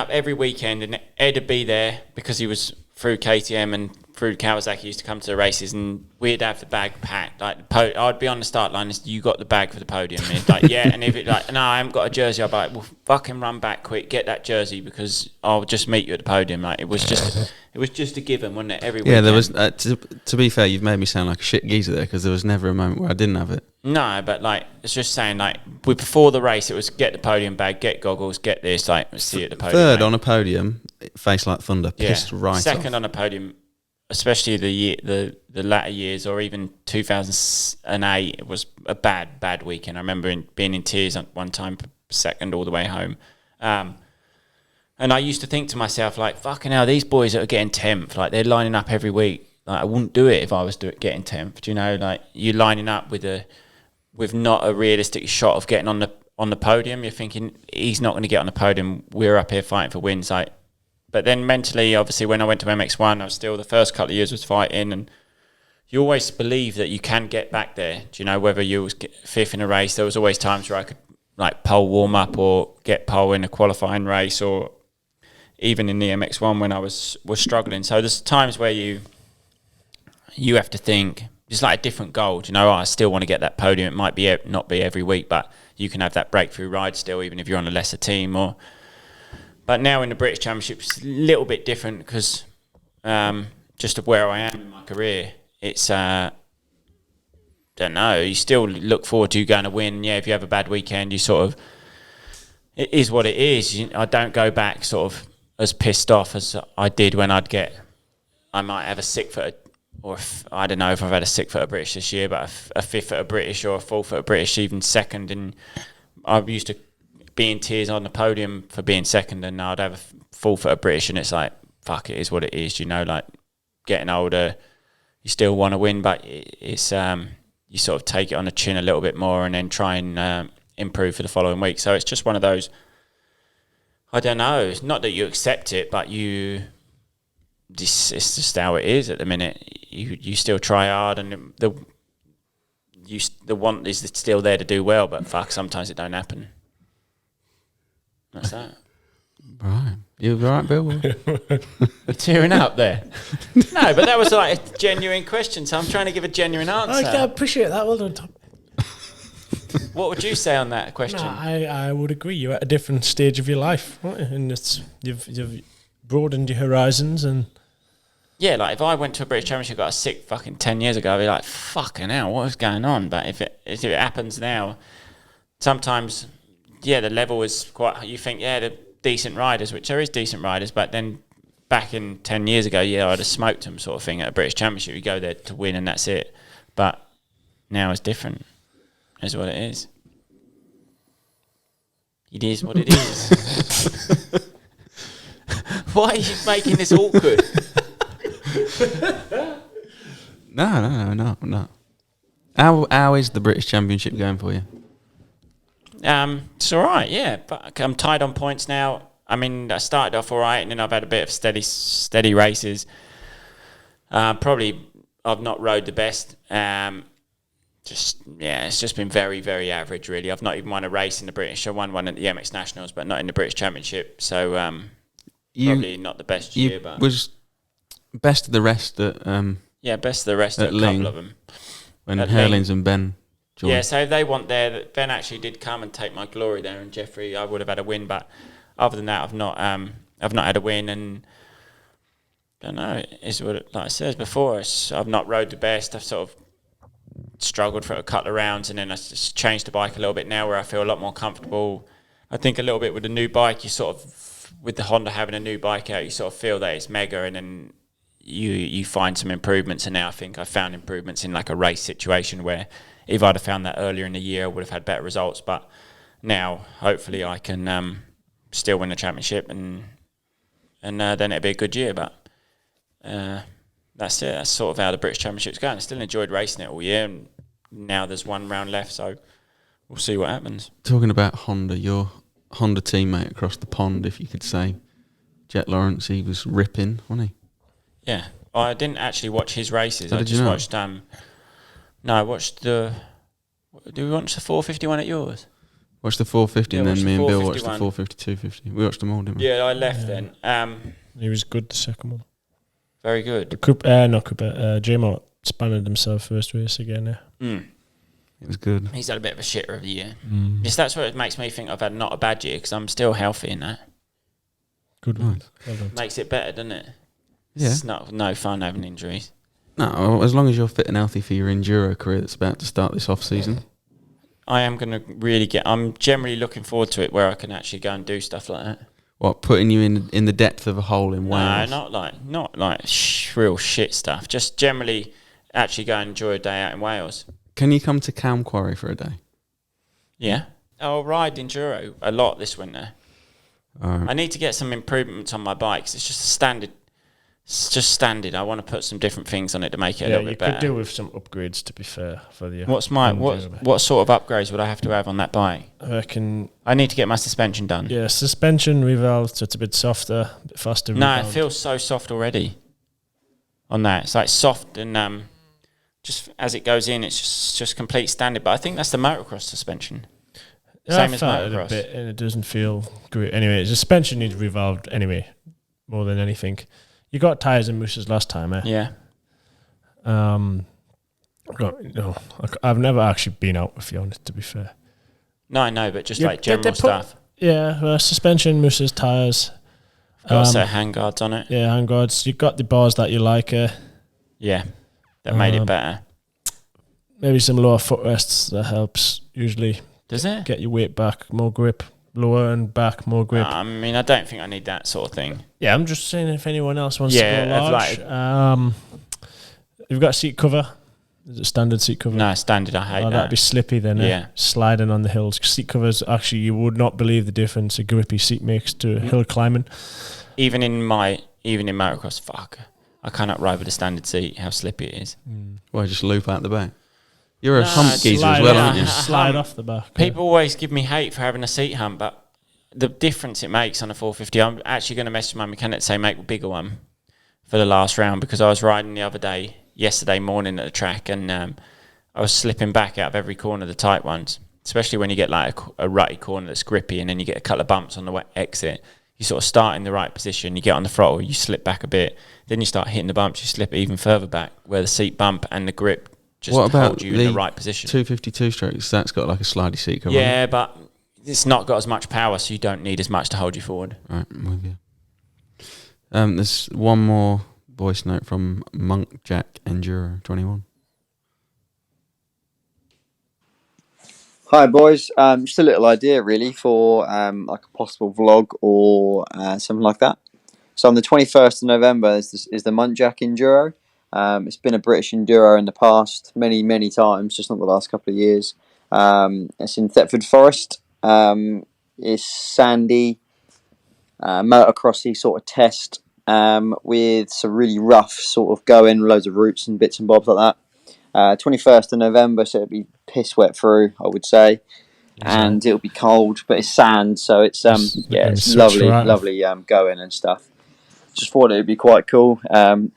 every weekend, and Ed would be there because he was through KTM and through Kawasaki. He used to come to the races, and we'd have the bag packed. Like I'd be on the start line, and you got the bag for the podium. And it's like, yeah, and if it like, no, I haven't got a jersey, I'd be like, well, fucking run back quick, get that jersey because I'll just meet you at the podium. Like it was just a given, wasn't it? Every weekend. Yeah, there was. To be fair, you've made me sound like a shit geezer there because there was never a moment where I didn't have it. No, but like it's just saying, like before the race, it was get the podium bag, get goggles, get this. Like see you at the podium. Third mate. on a podium, face like thunder, pissed right Second off. on a podium, especially the latter years, or even 2008, it was a bad weekend. I remember being in tears at one time, second all the way home. And I used to think to myself, like, fucking hell, these boys that are getting 10th, like they're lining up every week. Like I wouldn't do it if I was getting 10th. Do you know, like you're lining up with not a realistic shot of getting on the podium. You're thinking he's not going to get on the podium. We're up here fighting for wins. Like, but then mentally, obviously, when I went to MX1, I was still the first couple of years was fighting, and you always believe that you can get back there. Do you know, whether you was 5th in a race, there was always times where I could like pole warm up or get pole in a qualifying race, or even in the MX1 when I was struggling. So there's times where you have to think. It's like a different goal. Do you know, I still want to get that podium. It might not be every week, but you can have that breakthrough ride still, even if you're on a lesser team. But now in the British Championship, it's a little bit different because just of where I am in my career. It's, don't know, you still look forward to going to win. Yeah, if you have a bad weekend, you sort of, it is what it is. I don't go back sort of as pissed off as I did when I might have a 6th at I don't know if I've had a 6th at a British this year, but a 5th at a British or a 4th at a British, even second. And I used to be in tears on the podium for being second, and now I'd have a 4th at a British, and it's like, fuck, it is what it is. You know, like getting older, you still want to win, but it's you sort of take it on the chin a little bit more and then try and improve for the following week. So it's just one of those, I don't know, it's not that you accept it, but it's just how it is at the minute. You still try hard, and the want is still there to do well, but fuck, sometimes it don't happen. That's that. Right. You all right, Bill? You're tearing up there. No, but that was like a genuine question, so I'm trying to give a genuine answer. I appreciate that. Well done, Tom. What would you say on that question? No, I would agree. You're at a different stage of your life, right? And you've broadened your horizons, and Yeah, like if I went to a British Championship, got a sick fucking 10 years ago, I'd be like, fucking hell, what is going on? But if it happens now, sometimes, yeah, the level is quite, you think, yeah, the decent riders, which there is decent riders, but then back in 10 years ago, yeah, I'd have smoked them sort of thing at a British Championship. You go there to win and that's it. But now it's different, is what it is. It is what it is. Why are you making this awkward? No. How is the British Championship going for you? It's all right, yeah. But I'm tied on points now. I mean, I started off all right, and then I've had a bit of steady races. Probably I've not rode the best. It's just been very, very average, really. I've not even won a race in the British. I won one at the MX Nationals, but not in the British Championship. So probably not the best year. But was best of the rest at best of the rest at a Ling, couple of them. when Herlings and Ben joined. Yeah, so if they want there, Ben actually did come and take my glory there, and Jeffrey, I would have had a win, but other than that, I've not had a win, and I don't know. It's what, like I said before, I've not rode the best. I've sort of struggled for a couple of rounds, and then I just changed the bike a little bit now, where I feel a lot more comfortable. I think a little bit with the new bike, you sort of, with the Honda having a new bike out, you sort of feel that it's mega, and then you find some improvements. And now I think I found improvements in like a race situation where if I'd have found that earlier in the year, I would have had better results. But now, hopefully, I can still win the championship, and then it'd be a good year. But that's it. That's sort of how the British Championship's going. I still enjoyed racing it all year, and now there's one round left, so we'll see what happens. Talking about Honda, your Honda teammate across the pond, if you could say, Jet Lawrence, he was ripping, wasn't he? Yeah. I didn't actually watch his races. Oh, I did just you not? watched... I watched the... Do we watch the 451 at yours? Watched the 450 Yeah, and then watched me the and Bill watched the 451. 450, 250. We watched them all, didn't we? Yeah, I left then. He was good the second one. Very good. J-Mart spanned himself first race again. Yeah. It was good. He's had a bit of a shitter of the year. Yes, that's what it makes me think I've had not a bad year, because I'm still healthy in that. Good one. Well done. Makes it better, doesn't it? Yeah. It's no fun having injuries. No, as long as you're fit and healthy for your enduro career that's about to start this off-season. I am going to really I'm generally looking forward to it, where I can actually go and do stuff like that. What, putting you in the depth of a hole in Wales? No, not like real shit stuff. Just generally actually go and enjoy a day out in Wales. Can you come to Calm Quarry for a day? Yeah. I'll ride enduro a lot this winter. I need to get some improvements on my bikes. It's just standard. It's just standard. I want to put some different things on it to make it a little bit better. You could do with some upgrades, to be fair, for the. What sort of upgrades would I have to have on that bike? I reckon. I need to get my suspension done. Yeah, suspension revolved, so it's a bit softer, a bit faster. No, rebound. it feels so soft already. On that, it's like soft and just as it goes in, it's just complete standard. But I think that's the motocross suspension. Same as felt it a motocross. bit, and it doesn't feel great. Anyway, the suspension needs revolved anyway, more than anything. You got tyres and mousses last time, eh? Yeah. I've never actually been out with you on it, to be fair. No, I know, but just Yeah, like general they put- stuff. Yeah, suspension, mousses, tyres. Got a set of handguards on it. Yeah, handguards. You got the bars that you like. Yeah. That made it better. Maybe some lower footrests, that helps usually. Does it? Get your weight back, more grip. Lower and back, more grip. I mean, I don't think I need that sort of thing. Yeah, I'm just saying if anyone else wants Yeah, to go large. You've got a seat cover. Is it standard seat cover? No, standard. I hate that. That'd be slippy then. Yeah. Sliding on the hills. Seat covers, actually, you would not believe the difference a grippy seat makes to hill climbing. Even in motocross, fuck. I cannot ride with a standard seat, how slippy it is. Why, just loop out the back? You're a No, hump geezer as Slide well, off- aren't you? Slide off the back. People always give me hate for having a seat hump, but the difference it makes on a 450, I'm actually going to message my mechanic to say make a bigger one for the last round, because I was riding yesterday morning at the track, and I was slipping back out of every corner of the tight ones, especially when you get like a rutty corner that's grippy, and then you get a couple of bumps on the exit. You sort of start in the right position, you get on the throttle, you slip back a bit, then you start hitting the bumps, you slip even further back, where the seat bump and the grip just What about hold you in the right position. 252 strokes? That's got like a slidey seat cover. Yeah, but it's not got as much power, so you don't need as much to hold you forward. Right, I'm with you. There's one more voice note from Monk Jack Enduro 21. Hi boys, just a little idea really for like a possible vlog or something like that. So on the 21st of November is the Muntjac Enduro. It's been a British Enduro in the past many times, just not the last couple of years. It's in Thetford Forest. It's sandy, motocrossy sort of test with some really rough sort of going, loads of routes and bits and bobs like that. 21st of November, so it'll be piss wet through, I would say, and it'll be cold, but it's sand, so it's it's lovely going and stuff. Just thought it would be quite cool to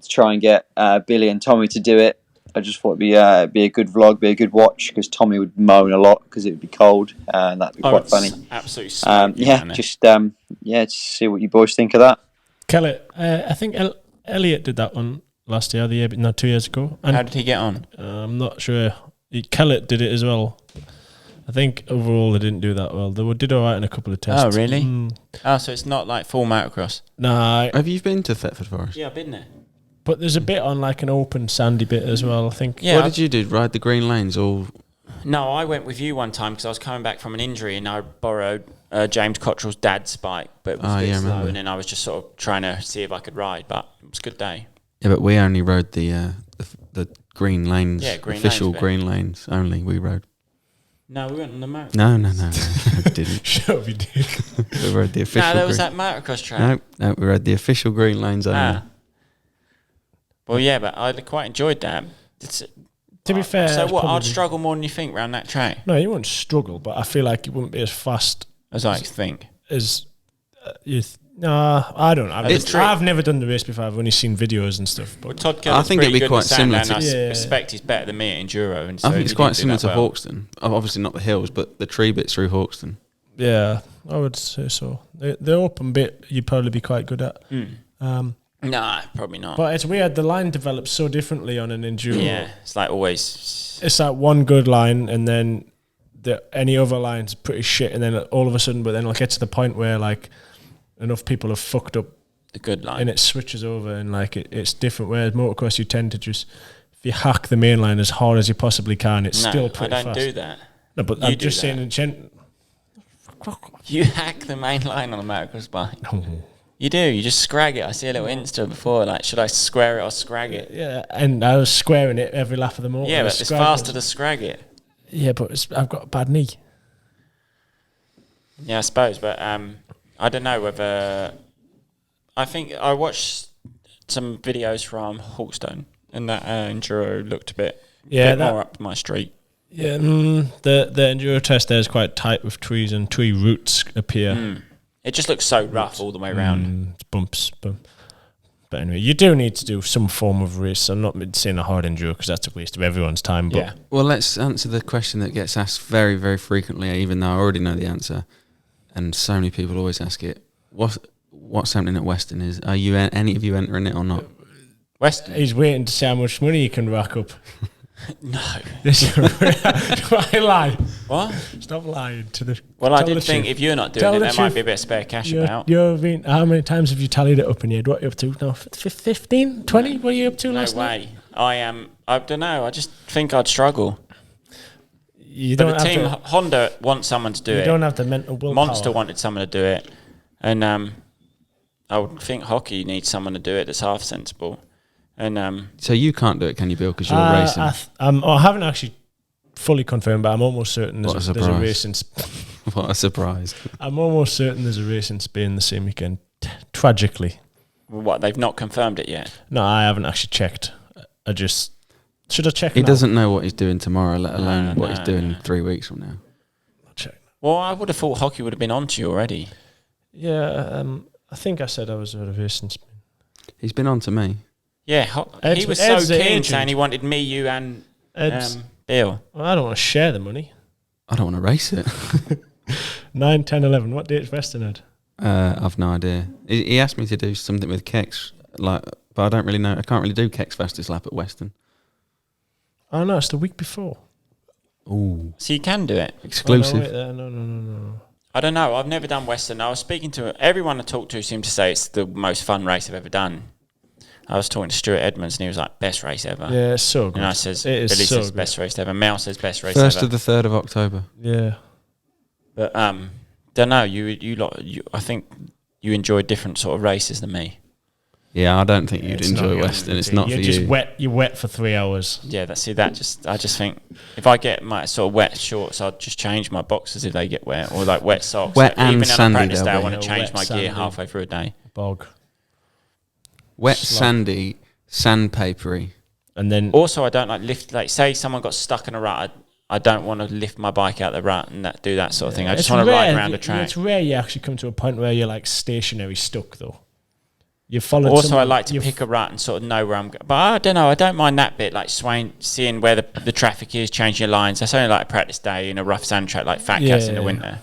try and get Billy and Tommy to do it. I just thought it'd be a good vlog, be a good watch, because Tommy would moan a lot because it would be cold, and that'd be quite funny. Absolutely. To see what you boys think of that. Kelly, I think Elliot did that one last year, 2 years ago. And how did he get on? I'm not sure. Kellett did it as well. I think overall they didn't do that well. They did all right in a couple of tests. Oh, really? Oh, so it's not like full motocross? Nah. Have you been to Thetford Forest? Yeah, I've been there. But there's a bit on like an open sandy bit as well, I think. Yeah, what did you do? Ride the green lanes or? No, I went with you one time because I was coming back from an injury and I borrowed James Cottrell's dad's bike, but it was a bit slow, and then I was just sort of trying to see if I could ride, but it was a good day. Yeah, but we only rode the green lanes, official green lanes only. We rode. No, we went on the motocross. No, we didn't. Sure, we did. We rode the official. No, there was that motocross track. No, we rode the official green lanes only. Well, yeah, but I quite enjoyed that. To be fair, so what? I'd struggle more than you think around that track. No, you wouldn't struggle, but I feel like you wouldn't be as fast as I think. As I don't know. I've never done the race before. I've only seen videos and stuff. But Todd I think it'd be quite similar to. I suspect he's better than me at enduro. And so I think it's quite similar to Hawkston. Obviously not the hills, but the tree bits through Hawkston. Yeah, I would say so. The open bit you'd probably be quite good at. Nah, probably not. But it's weird. The line develops so differently on an enduro. Yeah, it's like always. It's like one good line, and then any other line's pretty shit, and then all of a sudden, but then it'll get to the point where like enough people have fucked up the good line, and it switches over, and like it's different. Whereas motocross, you tend to just if you hack the main line as hard as you possibly can, it's still pretty fast. I don't do that. No, but I'm just saying. You hack the main line on a motocross bike. You do. You just scrag it. I see a little Insta before, like, should I square it or scrag it? Yeah, and I was squaring it every lap of the motor. Yeah, but it's faster to scrag it. Yeah, but I've got a bad knee. Yeah, I suppose, but I don't know whether... I think I watched some videos from Hawkstone, and that enduro looked a bit more up my street. Yeah, the enduro test there is quite tight with trees, and tree roots appear. It just looks so rough all the way around. Bumps. But anyway, you do need to do some form of race. I'm not saying a hard enduro because that's a waste of everyone's time. But Well, let's answer the question that gets asked very, very frequently, even though I already know the answer. And so many people always ask it. What's happening at Weston? Are you any of you entering it or not? Weston? He's waiting to see how much money he can rack up. No. I lie. What? Stop lying to the. Well, I did think if you're not doing it, there might be a bit of spare cash about. How many times have you tallied it up in your head? What are you up to now? 15? 20? What are you up to last night? No way. I don't know. I just think I'd struggle. But the team Honda wants someone to do it. You don't have the mental willpower. Monster wanted someone to do it, and I would think hockey needs someone to do it that's half sensible. And so you can't do it, can you, Bill? Because you're racing. I haven't actually fully confirmed, but I'm almost certain there's a race in. What a surprise! I'm almost certain there's a race in Spain the same weekend. Tragically, what, they've not confirmed it yet? No, I haven't actually checked. Should I check? He doesn't know what he's doing tomorrow, let alone what he's doing 3 weeks from now. I'll check. Well, I would have thought hockey would have been on to you already. Yeah, I think I said I was at a race in Spain. He's been on to me. Yeah, he was so keen saying he wanted me, you, and Bill. Well, I don't want to share the money. I don't want to race it. 9, 10, 11. What date's Weston had? I've no idea. He asked me to do something with Kex, but I don't really know. I can't really do Kex fastest lap at Weston. Oh no, it's the week before. Ooh. So you can do it. Exclusive. Oh, no. I don't know. I've never done Weston. I was speaking to everyone I talked to seemed to say it's the most fun race I've ever done. I was talking to Stuart Edmonds, and he was like, "Best race ever." Yeah, it's so good. And I says, it is "Billy so says good. best race ever." Mel says best race 1st ever. to the 3rd of October. Yeah. But don't know. You I think you enjoy different sort of races than me. Yeah, I don't think you'd It's not enjoy your Weston. It's thing. not You're for just you. wet. You're wet for 3 hours. Yeah, I just think if I get my sort of wet shorts, I'll just change my boxes if they get wet, or like wet socks. Wet and even sandy on a practice they'll day, I be. want to change Wet, my gear sandy. halfway through a day. Bog. Wet, Slop. sandy, sandpapery. And then Also, I don't like lift. Like, say someone got stuck in a rut, I don't want to lift my bike out the rut and do that sort of thing. I just want to ride around the track. It's rare you actually come to a point where you're like stationary stuck though. You follow. Also, I like to pick a rut and sort of know where I'm going. But I don't know. I don't mind that bit, like seeing where the traffic is, changing your lines. That's only like a practice day in a rough sand track like Fat Cats in the winter.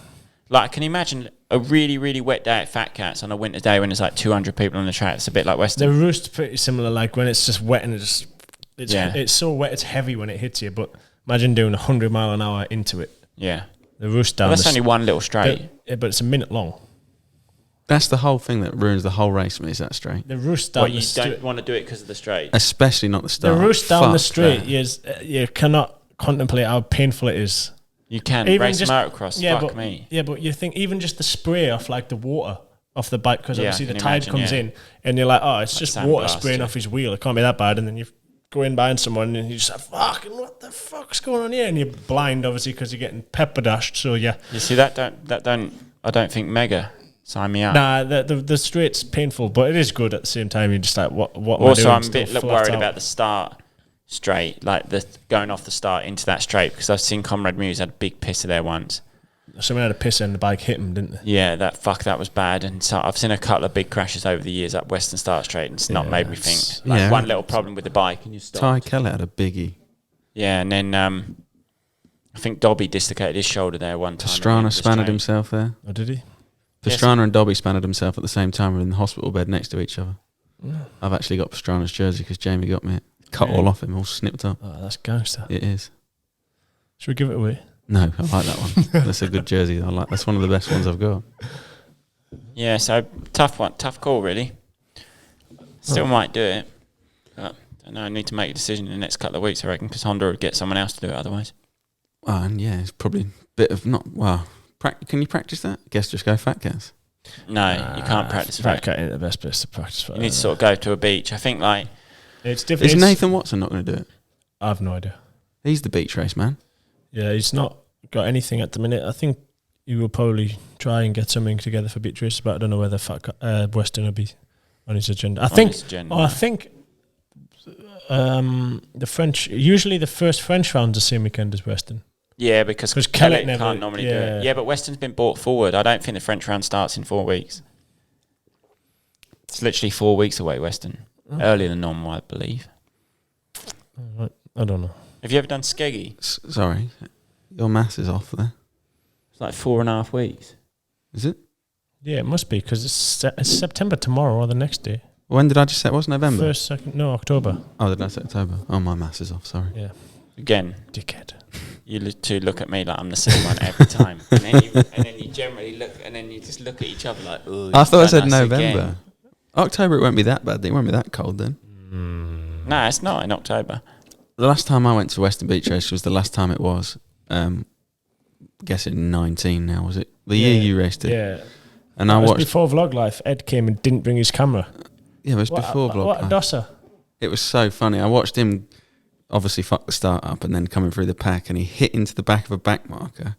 Like, can you imagine a really, really wet day at Fat Cats on a winter day when there's like 200 people on the track? It's a bit like Weston. The roost's pretty similar. Like when it's just wet and it's so wet it's heavy when it hits you. But imagine doing 100 mile an hour into it. Yeah. The roost down. Well, that's only one little straight. But it's a minute long. That's the whole thing that ruins the whole race for me, is that straight. The roost down Well, the you straight. don't want to do it because of the straight. Especially not the The start. roost down the Fuck straight that. you cannot contemplate how painful it is. You can Even race just- motocross. Yeah, Fuck but, me. Yeah, but you think even just the spray off like the water off the bike, because Yeah, obviously I the can tide imagine, comes yeah. in and you're like, oh, it's Like just sandblast, water spraying yeah. off his wheel. It can't be that bad. And then you go in behind someone and you just like, fucking what the fuck's going on here? And you're blind obviously because you're getting pepper dashed. So yeah, You see, I don't think Mega sign me up. nah, the straight's painful, but it is good at the same time. You're just like, what? Am I Also, doing? I'm a Still bit flat worried out. about the start straight, like the going off the start into that straight, because I've seen Comrade Muse had a big pisser there once. Someone had a piss and the bike hit him, didn't they? Yeah, that was bad. And so I've seen a couple of big crashes over the years at Western Start Straight, and it's not made me think. Like Yeah. one little problem with the bike, and you stop. Ty Keller had a biggie. Yeah, and then I think Dobby dislocated his shoulder there one time. Pastrana spanned himself there. Oh, did he? Pastrana and Dobby spanned himself at the same time. We're in the hospital bed next to each other. I've actually got Pastrana's jersey because Jamie got me it. Cut all off him, all snipped up. Oh, that's gangster. It is. Should we give it away? No, I like that one. That's a good jersey. That's one of the best ones I've got. Yeah, so tough call really. Still might do it, but I don't know. I need to make a decision in the next couple of weeks, I reckon, because Honda would get someone else to do it otherwise. And yeah, it's probably a bit of not. Well, can you practice that? I guess just go Fat Cats. No, you can't practice for Fat it. Cat ain't the best place to practice for. You need to sort of go to a beach. I think like It's different. Is Nathan Watson not going to do it? I have no idea. He's the beach race man. Yeah, he's not got anything at the minute. I think he will probably try and get something together for beach races, but I don't know whether Weston will be on his agenda. I think the French, usually the first French round's the same weekend as Weston. yeah, because 'Cause Kellett Kellett can't normally do yeah. it. Yeah, but Weston's been brought forward. I don't think the French round starts in 4 weeks. It's literally 4 weeks away, Weston. Earlier than normal, I believe. I don't know. Have you ever done Skeggy? Sorry, your maths is off there. It's like 4.5 weeks. Is it? Yeah, it must be because it's September tomorrow or the next day. When did I just say it was November? First, second, no, October. Oh, did I say October? Oh, my maths is off. Sorry. Yeah, Again, dickhead. you two look at me like I'm the same one every time. And then you generally look, and then you just look at each other like, oh, I thought I said done us November. again. October, it won't be that bad. It won't be that cold then. No, it's not in October. The last time I went to Western Beach Race was the last time it was. Guessing 19 now, was it? The year you raced it. Yeah. And That I was watched. before Vlog Life. Ed came and didn't bring his camera. Yeah, it was before Vlog. What a Life. dosser. It was so funny. I watched him obviously fuck the start up and then coming through the pack, and he hit into the back of a back marker,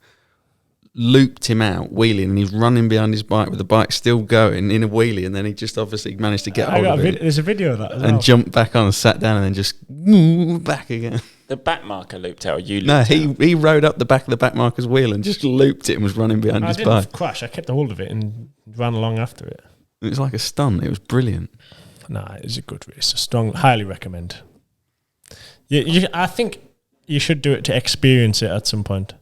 looped him out, wheeling, and he's running behind his bike with the bike still going in a wheelie, and then he just obviously managed to get hold of it There's a video of that as and well. jumped back on and sat down and then just back again. The back marker looped out, or you looped No, out? he rode up the back of the back marker's wheel and just looped it and was running behind I his didn't bike. crash. I kept a hold of it and ran along after it. It was like a stunt. It was brilliant. Nah, it's a good race. Highly recommend. I think you should do it to experience it at some point.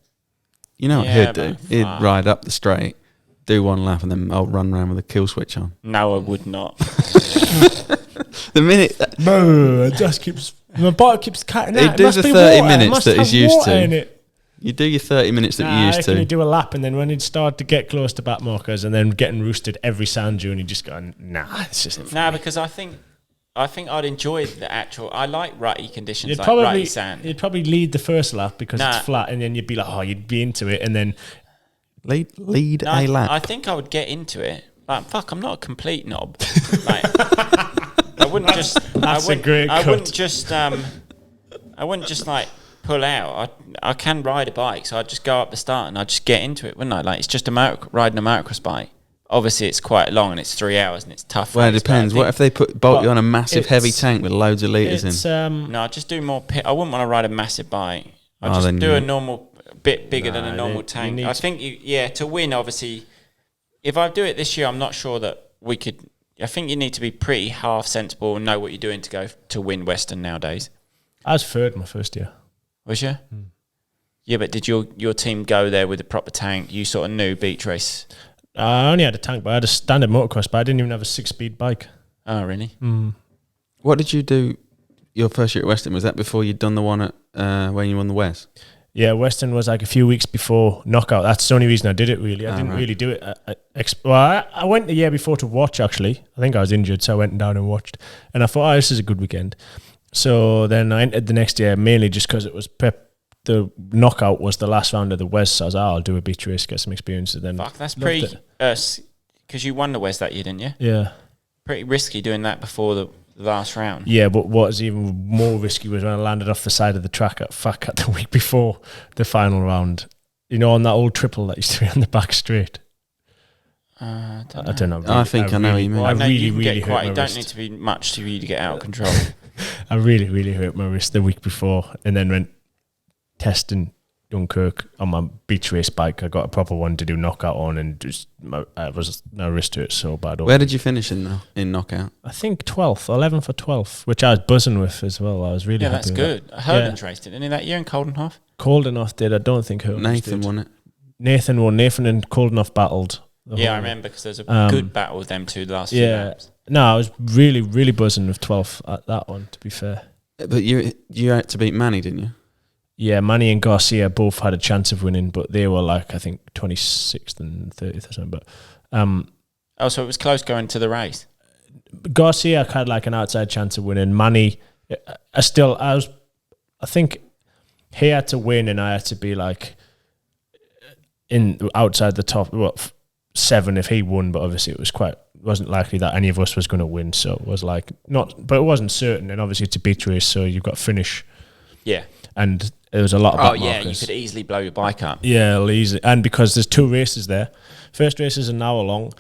You know what Yeah, he'd do? but He'd fuck. ride up the straight, do one lap, and then I'll run around with a kill switch on. No, I would not. The minute No, it just keeps. My bike keeps cutting It out. does the 30 minutes that he's used to. You do your 30 minutes that you I used reckon to. you do a lap, and then when he'd start to get close to back markers, and then getting roosted every sand dune, you just go, nah, it's just. No, because I think I think I'd enjoy the actual. I like rutty conditions, You'd like probably rutty sand. you'd probably lead the first lap because Nah. it's flat, and then you'd be like, oh, you'd be into it, and then Lead No, a lap. I think I would get into it. Like, fuck, I'm not a complete knob. Like, I wouldn't just. that's I wouldn't, a great I cut. wouldn't just. I wouldn't just like pull out. I can ride a bike, so I'd just go up the start and I'd just get into it, wouldn't I? Like, it's just riding a motocross bike. Obviously, it's quite long and it's 3 hours and it's tough. Well, it race, but depends. I What if they bolt you on a massive it's- heavy tank with loads of litres in? it's No, I'd just do more. I wouldn't want to ride a massive bike. I'd Oh, just then do you- a normal, bit bigger than a Nah, normal you tank. need I to- think to win, obviously, if I do it this year, I'm not sure that we could. I think you need to be pretty half sensible and know what you're doing to go to win Western nowadays. I was third my first year. Was you? Yeah, but did your team go there with a proper tank? You sort of knew beach race. I only had a tank, but I had a standard motocross, but I didn't even have a 6-speed bike. Oh, really? What did you do your first year at Weston? Was that before you'd done the one at when you won the Wes? Yeah, Western was like a few weeks before knockout. That's the only reason I did it, really. I didn't right. really do it. I went the year before to watch, actually. I think I was injured, so I went down and watched. And I thought, oh, this is a good weekend. So then I entered the next year, mainly just because it was prep. The knockout was the last round of the West, so I was like, oh, I'll do a beach race, get some experience. And then Fuck, that's loved pretty. it. Because you won the West that year, didn't you? Yeah. Pretty risky doing that before the last round. Yeah, but what was even more risky was when I landed off the side of the track at the week before the final round. You know, on that old triple that used to be on the back straight. I I don't know. I think I know what you mean. I I know really, you can really get hurt quite. my You don't wrist. need to be much for you to get out of control. I really, really hurt my wrist the week before, and then went testing Dunkirk on my beach race bike. I got a proper one to do knockout on, and just my wrist hurt so bad. Where did you finish in knockout? I think 12th, 11th or 12th, which I was buzzing with as well. I was really Yeah, happy that's with good. that. Herden's raced it, didn't he, that year in Coldenhoff? Coldenhoff did. I don't think Herden's Nathan did. won it. Nathan won. Nathan and Coldenhoff battled. the Yeah, I whole- remember because there's a good battle with them two the last few Yeah. laps. No, I was really, really buzzing with 12th at that one, to be fair. But you had to beat Manny, didn't you? Yeah, Manny and Garcia both had a chance of winning, but they were like, I think, 26th and 30th or something. But Oh, so it was close going to the race. Garcia had like an outside chance of winning. Manny, I think he had to win and I had to be like in outside the top, 7 if he won, but obviously it wasn't likely that any of us was going to win, so it was like but it wasn't certain, and obviously it's a beach race, so you've got finish, Yeah. and there was a lot of Oh, back yeah, you markers. could easily blow your bike up. Yeah, easy. And because there's 2 races there. First race is an hour long,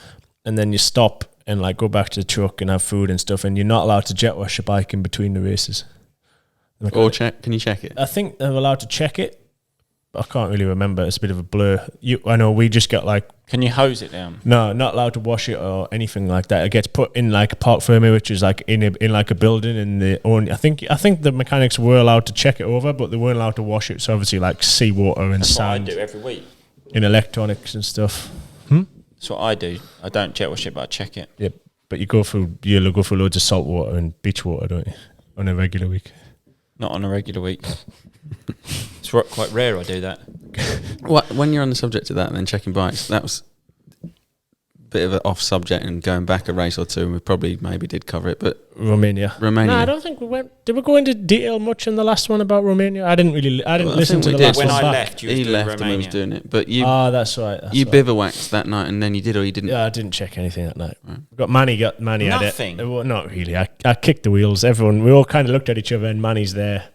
and then you stop and like go back to the truck and have food and stuff, and you're not allowed to jet wash your bike in between the races. Or can you check it? I think they're allowed to check it, but I can't really remember. It's a bit of a blur. I know we just got like, Can you hose it down? no, not allowed to wash it or anything like that. It gets put in like a park firmware, which is like in like a building, and I think the mechanics were allowed to check it over, but they weren't allowed to wash it. So obviously like seawater and That's what I sand do every week. in electronics and stuff. That's what I do. I don't jet wash it, but I check it. Yep, but you'll go through loads of salt water and beach water, don't you, on a regular week? Not on a regular week. It's quite rare I do that. When you're on the subject of that and then checking bikes, that was a bit of an off subject and going back a race or two, and we probably maybe did cover it, but Romania. No, I don't think we went. Did we go into detail much in the last one about Romania? I didn't listen to the last When one I back. left, you was he doing left and we was Romania. doing it, but you That's right. you bivouacked that night and then you did or you didn't. Yeah, I didn't check anything that night. Manny had Nothing? it. Well, not really. I kicked the wheels. We all kind of looked at each other, and Manny's there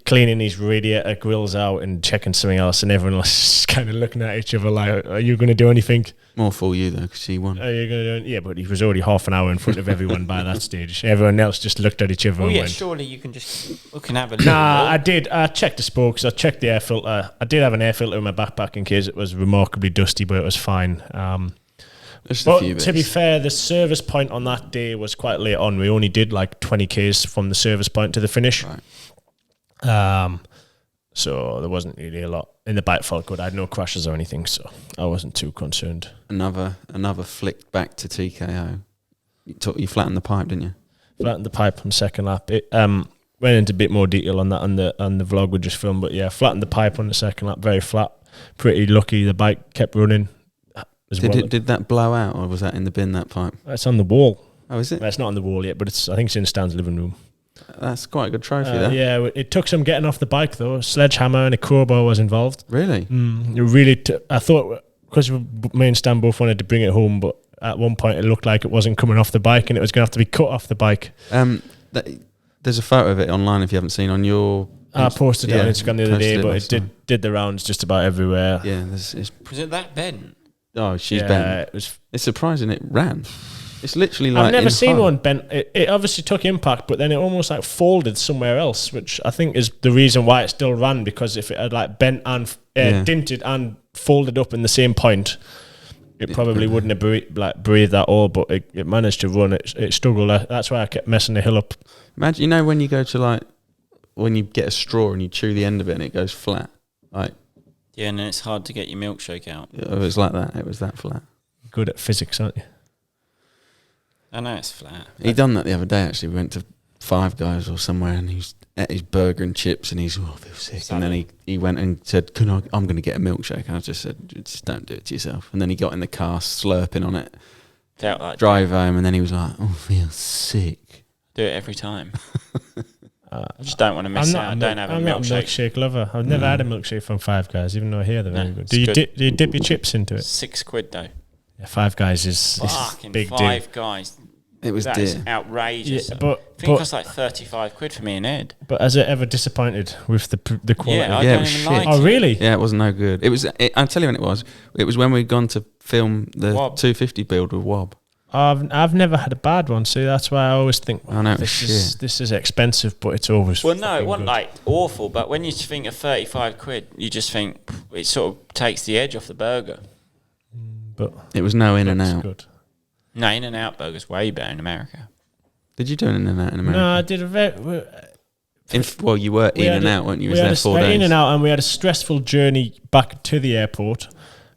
cleaning his radiator grills out and checking something else, and everyone was just kind of looking at each other like, are you going to do anything? More for you though, because she won. Are you going to do? Yeah, but he was already half an hour in front of everyone by that stage. Everyone else just looked at each other Oh and yeah, went, surely you can just look and have a look. nah, I did. I checked the spokes. I checked the air filter. I did have an air filter in my backpack in case it was remarkably dusty, but it was fine. Just But a few to be bits. fair, the service point on that day was quite late on. We only did like 20 Ks from the service point to the finish. Right. So there wasn't really a lot. And the bike felt good. I had no crashes or anything, so I wasn't too concerned. Another flick back to TKO. You flattened the pipe, didn't you? Flattened the pipe on the second lap. It went into a bit more detail on that on the vlog we just filmed, but yeah, flattened the pipe on the second lap, very flat. Pretty lucky the bike kept running. Did that blow out or was that in the bin, that pipe? It's on the wall. Oh, is it? It's not on the wall yet, but I think it's in Stan's living room. That's quite a good trophy, there. Yeah, it took some getting off the bike though. Sledgehammer and a crowbar was involved. Really? It really. I thought because me and Stan both wanted to bring it home, but at one point it looked like it wasn't coming off the bike, and it was going to have to be cut off the bike. There's a photo of it online if you haven't seen on your. I posted it on Instagram the other day, but it did the rounds just about everywhere. Yeah, Was it that bent? oh, she's bent. It's surprising it ran. It's literally like I've never seen half. one bent. It obviously took impact, but then it almost like folded somewhere else, which I think is the reason why it still ran. Because if it had like bent and dinted and folded up in the same point, it probably wouldn't have breathed at all. But it managed to run. It struggled. That's why I kept messing the hill up. Imagine, when you go to when you get a straw and you chew the end of it and it goes flat. Yeah, and then it's hard to get your milkshake out. It was like that. It was that flat. Good at physics, aren't you? I know it's flat. He done that the other day, actually. We went to Five Guys or somewhere and he ate his burger and chips and I feel sick. And then he went and said, I'm going to get a milkshake. And I just said, just don't do it to yourself. And then he got in the car slurping on it. Felt like drive home and then he was like, I feel sick. Do it every time. I just don't want to miss out. I don't have a milkshake. I'm not a milkshake lover. I've never had a milkshake from Five Guys, even though I hear they're very good. Do you dip your chips into it? £6 though. Yeah, Five Guys is fucking big Five Guys. It was that is outrageous. Yeah, but I think it cost like £35 for me and Ed. But has it ever disappointed with the quality? Yeah, I don't even like it. Oh, really? Yeah, it was no good. I'll tell you when it was. It was when we'd gone to film the Wob. 250 build with Wob. I've never had a bad one, so that's why I always think, I know, this is expensive, but it's always Well, no, it wasn't good. like awful, but when you think of £35, you just think it sort of takes the edge off the burger. But it was no in and it's out. good. No, In and Out burger's way better in America. Did you do an in and out in America? No, I did a very. Well, you were in and out, weren't you? You was there 4 days. In and out, and we had a stressful journey back to the airport.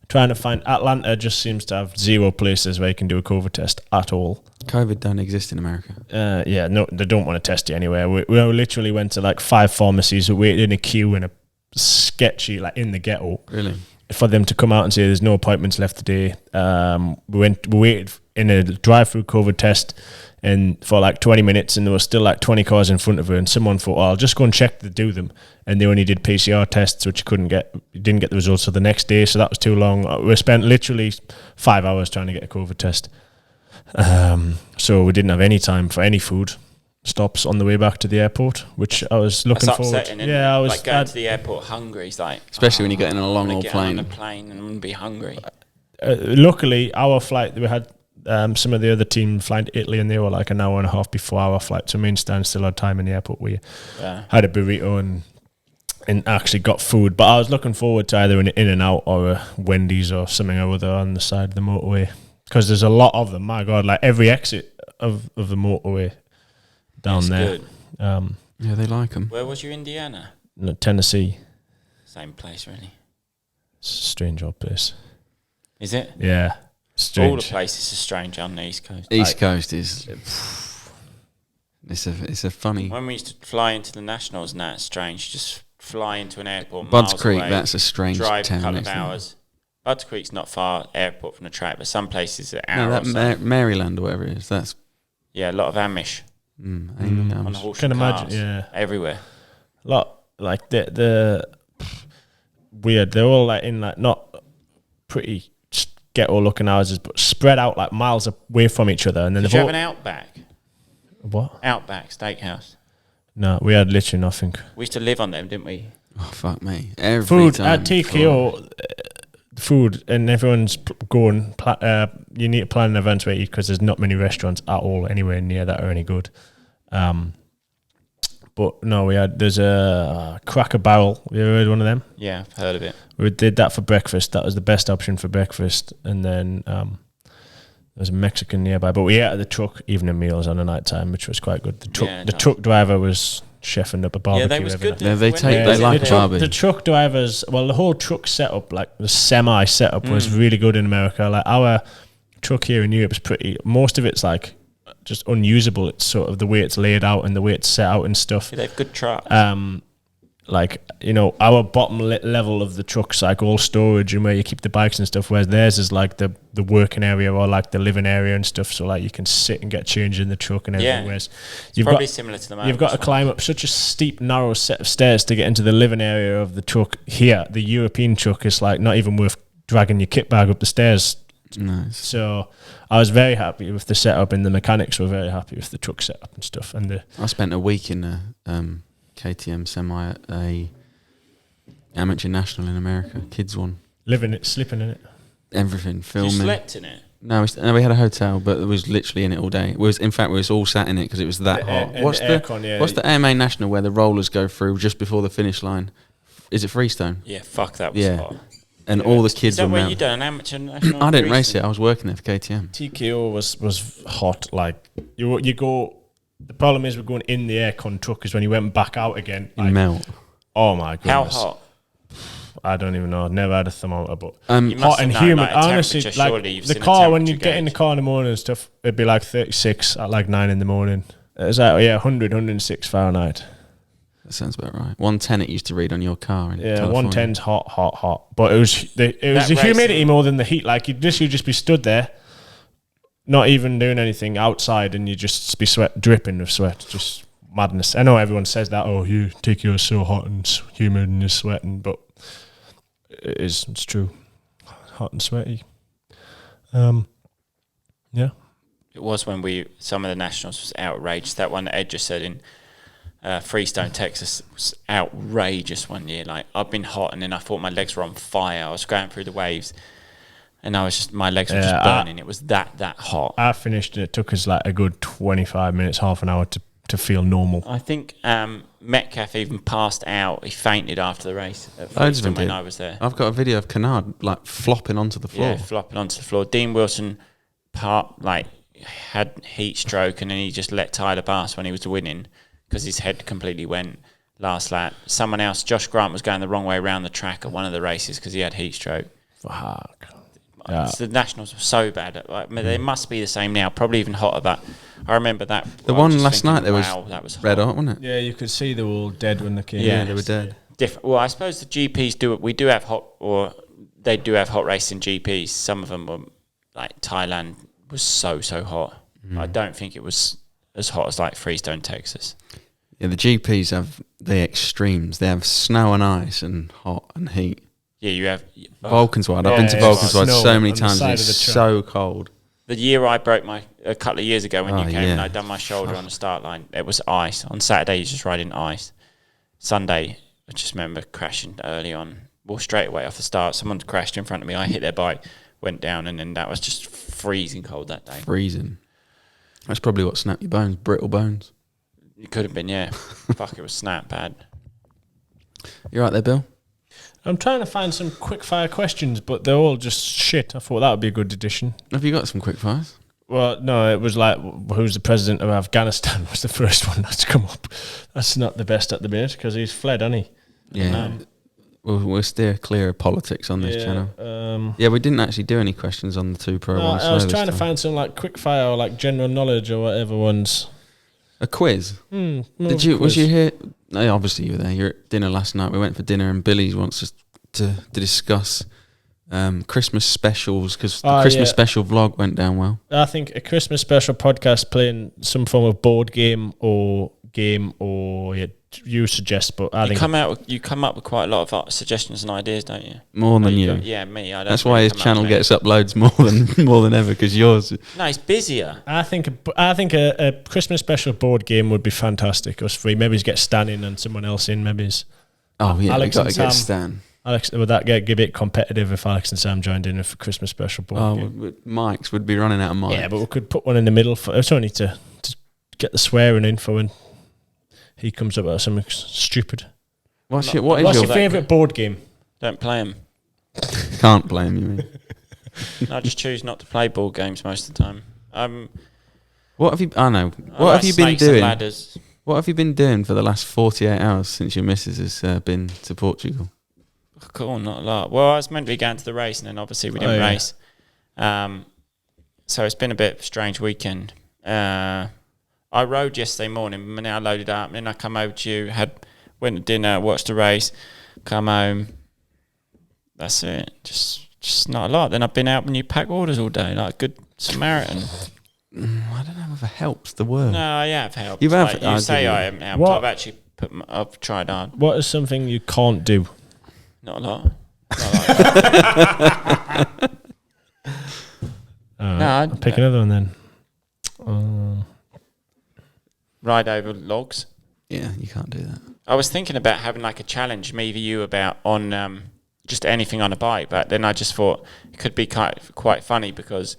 Trying to find Atlanta just seems to have 0 places where you can do a COVID test at all. COVID don't exist in America. Yeah, no, they don't want to test you anywhere. We literally went to like 5 pharmacies, we waited in a queue in a sketchy, like in the ghetto. Really? For them to come out and say there's no appointments left today. We waited in a drive-through COVID test and for like 20 minutes, and there was still like 20 cars in front of her, and someone thought, I'll just go and check to do them, and they only did PCR tests, which you didn't get the results till the next day, so that was too long. We spent literally 5 hours trying to get a COVID test, so we didn't have any time for any food stops on the way back to the airport, which I was looking forward to. Yeah, I was like going to the airport hungry. It's like, especially when you get in a long old plane. On a plane and I'm gonna be hungry. Luckily, our flight, we had some of the other team flying to Italy, and they were like an hour and a half before our flight. So me and Stan still had time in the airport. We had a burrito and actually got food. But I was looking forward to either an In-N-Out or a Wendy's or something or other on the side of the motorway, because there's a lot of them. My God, like every exit of the motorway down there. Good. Yeah, they like them. Where was you, Indiana? No, Tennessee. Same place, really. It's a strange old place. Is it? Yeah. Strange. All the places are strange on the East Coast. East Coast is... It's a funny... When we used to fly into the Nationals and that's strange, just fly into an airport Budds miles Creek, away, that's a strange drive town. a couple of hours. Budds Creek's not far airport from the track, but some places are No, hours. that Maryland or whatever it is, that's... Yeah, a lot of Amish. On horse Can and imagine, cars, yeah. everywhere. A lot, like the weird, they're all like in like not pretty ghetto looking houses, but spread out like miles away from each other. And then Did you have an Outback? What? Outback Steakhouse. No, we had literally nothing. We used to live on them, didn't we? Oh, fuck me. Every Food time. at TKO, food, and everyone's going, you need to plan an event where you eat, because there's not many restaurants at all anywhere near that are any good. But no, there's a Cracker Barrel. Have you ever heard one of them? Yeah, I've heard of it. We did that for breakfast. That was the best option for breakfast. And then there's a Mexican nearby. But we ate at the truck evening meals on the night time, which was quite good. The truck driver was chefing up a barbecue. Yeah, they was good. Yeah, they like barbecue. The truck drivers, the whole truck setup, like the semi setup, was really good in America. Like our truck here in Europe is most of it's like just unusable. It's sort of the way it's laid out and the way it's set out and stuff. Yeah, they have good trucks. like, you know, our bottom level of the truck's like all storage and where you keep the bikes and stuff, whereas theirs is like the working area or like the living area and stuff, so like you can sit and get changed in the truck and everything. Whereas you've probably similar to the you've got to climb up such a steep, narrow set of stairs to get into the living area of the truck. Here, the European truck is like not even worth dragging your kit bag up the stairs. Nice. So I was very happy with the setup, and the mechanics were very happy with the truck setup and stuff. And I spent a week in a KTM semi at a amateur national in America, kids one. living it, slipping in it. Everything, filming. You slept in it? No, we had a hotel, but it was literally in it all day. In fact, we was all sat in it because it was that hot. What's the AMA National where the rollers go through just before the finish line? Is it Freestone? Yeah, fuck, that was hot. And all the kids Is that were where you done an amateur national? I didn't race it. I was working there for KTM. TKO was hot. Like you go. The problem is we're going in the aircon truck because when you went back out again, You melt. Oh my goodness! How hot? I don't even know. I've never had a thermometer, but hot and humid. Honestly, like the car when you get in the car in the morning and stuff, it'd be like 36 at like 9 in the morning. It's like 106 Fahrenheit. That sounds about right. 110 it used to read on your car. In California. 110's hot. But it was the humidity more than the heat. Like you'd just be stood there, not even doing anything outside, and you just be dripping with sweat. Just madness. I know everyone says that. Oh, you take yours so hot and humid and you're sweating, but it's true. Hot and sweaty. Yeah. It was when some of the nationals was outrageous. That one that Ed just said in Freestone, Texas was outrageous one year. Like I've been hot and then I thought my legs were on fire. I was going through the waves and my legs were just burning. It was that hot. I finished and it took us like a good 25 minutes, half an hour to feel normal. I think Metcalf even passed out. He fainted after the race at Freestone when I was there. I've got a video of Kennard like flopping onto the floor. Yeah, flopping onto the floor. Dean Wilson had heat stroke and then he just let Tyler pass when he was winning because his head completely went last lap. Someone else, Josh Grant, was going the wrong way around the track at one of the races because he had heat stroke. Fuck. Yeah. The nationals were so bad. They must be the same now, probably even hotter. But I remember that. The one last night that was red hot, wasn't it? Yeah, you could see they were all dead when they came. Yeah, they were dead. Different. Well, I suppose the GPs do it. We do have they do have hot racing GPs. Some of them were like Thailand was so hot. I don't think it was as hot as like Freestone, Texas. Yeah, the GPs have the extremes. They have snow and ice and hot and heat. Yeah, you have Vulcanswide. I've been to Vulcanswide so many times. It's so cold. The year I broke a couple of years ago when you came and I'd done my shoulder on the start line, it was ice. On Saturday, you just ride in ice. Sunday, I just remember crashing early on. Well, straight away off the start, someone crashed in front of me. I hit their bike, went down, and then that was just freezing cold that day. Freezing. That's probably what snapped your bones, brittle bones. It could have been, yeah. Fuck, it was snap bad. You right there, Bill? I'm trying to find some quick fire questions, but they're all just shit. I thought that would be a good addition. Have you got some quick fires? Well, no, it was like, who's the president of Afghanistan was the first one that's come up. That's not the best at the minute because he's fled, hasn't he? Yeah. We'll steer clear of politics on this channel. We didn't actually do any questions on the 2PRO1SLOW. I was trying to find some like quick fire or like general knowledge or whatever ones. A quiz? Was you here? No, obviously you were there. You were at dinner last night. We went for dinner and Billy wants us to discuss Christmas specials because the Christmas special vlog went down well. I think a Christmas special podcast playing some form of board game or you suggest, but I think you come up with quite a lot of suggestions and ideas, don't you? More than you. Yeah, me. I don't. That's why his channel gets uploads more than ever because yours. No, he's busier. I think a Christmas special board game would be fantastic. Us three, maybe get Stan in and someone else in. Maybe. Alex got to get Stan. Alex, would that get a bit competitive if Alex and Sam joined in for Christmas special board game? Mics would be running out of mics. Yeah, but we could put one in the middle. It's only to get the swearing in for when he comes up with something stupid. What's your favourite board game? Don't play him. Can't play him, you mean? No, I just choose not to play board games most of the time. What have you? I know. What have you been doing? Ladders. What have you been doing for the last 48 hours since your missus has been to Portugal? Cool, not a lot. Well, I was meant to be going to the race, and then obviously we didn't race. So it's been a bit of a strange weekend. I rode yesterday morning, and then I loaded up, and then I come over to you, had went to dinner, watched the race, come home. That's it. Just not a lot. Then I've been out when you pack orders all day, like a good Samaritan. I don't know if it helps the word. No, I have helped. You have. Like, you say I haven't helped. I've actually I've tried hard. What is something you can't do? Not a lot. Not like I'll pick another one then. Ride over logs. Yeah, you can't do that. I was thinking about having like a challenge, me v you, about on just anything on a bike, but then I just thought it could be quite funny because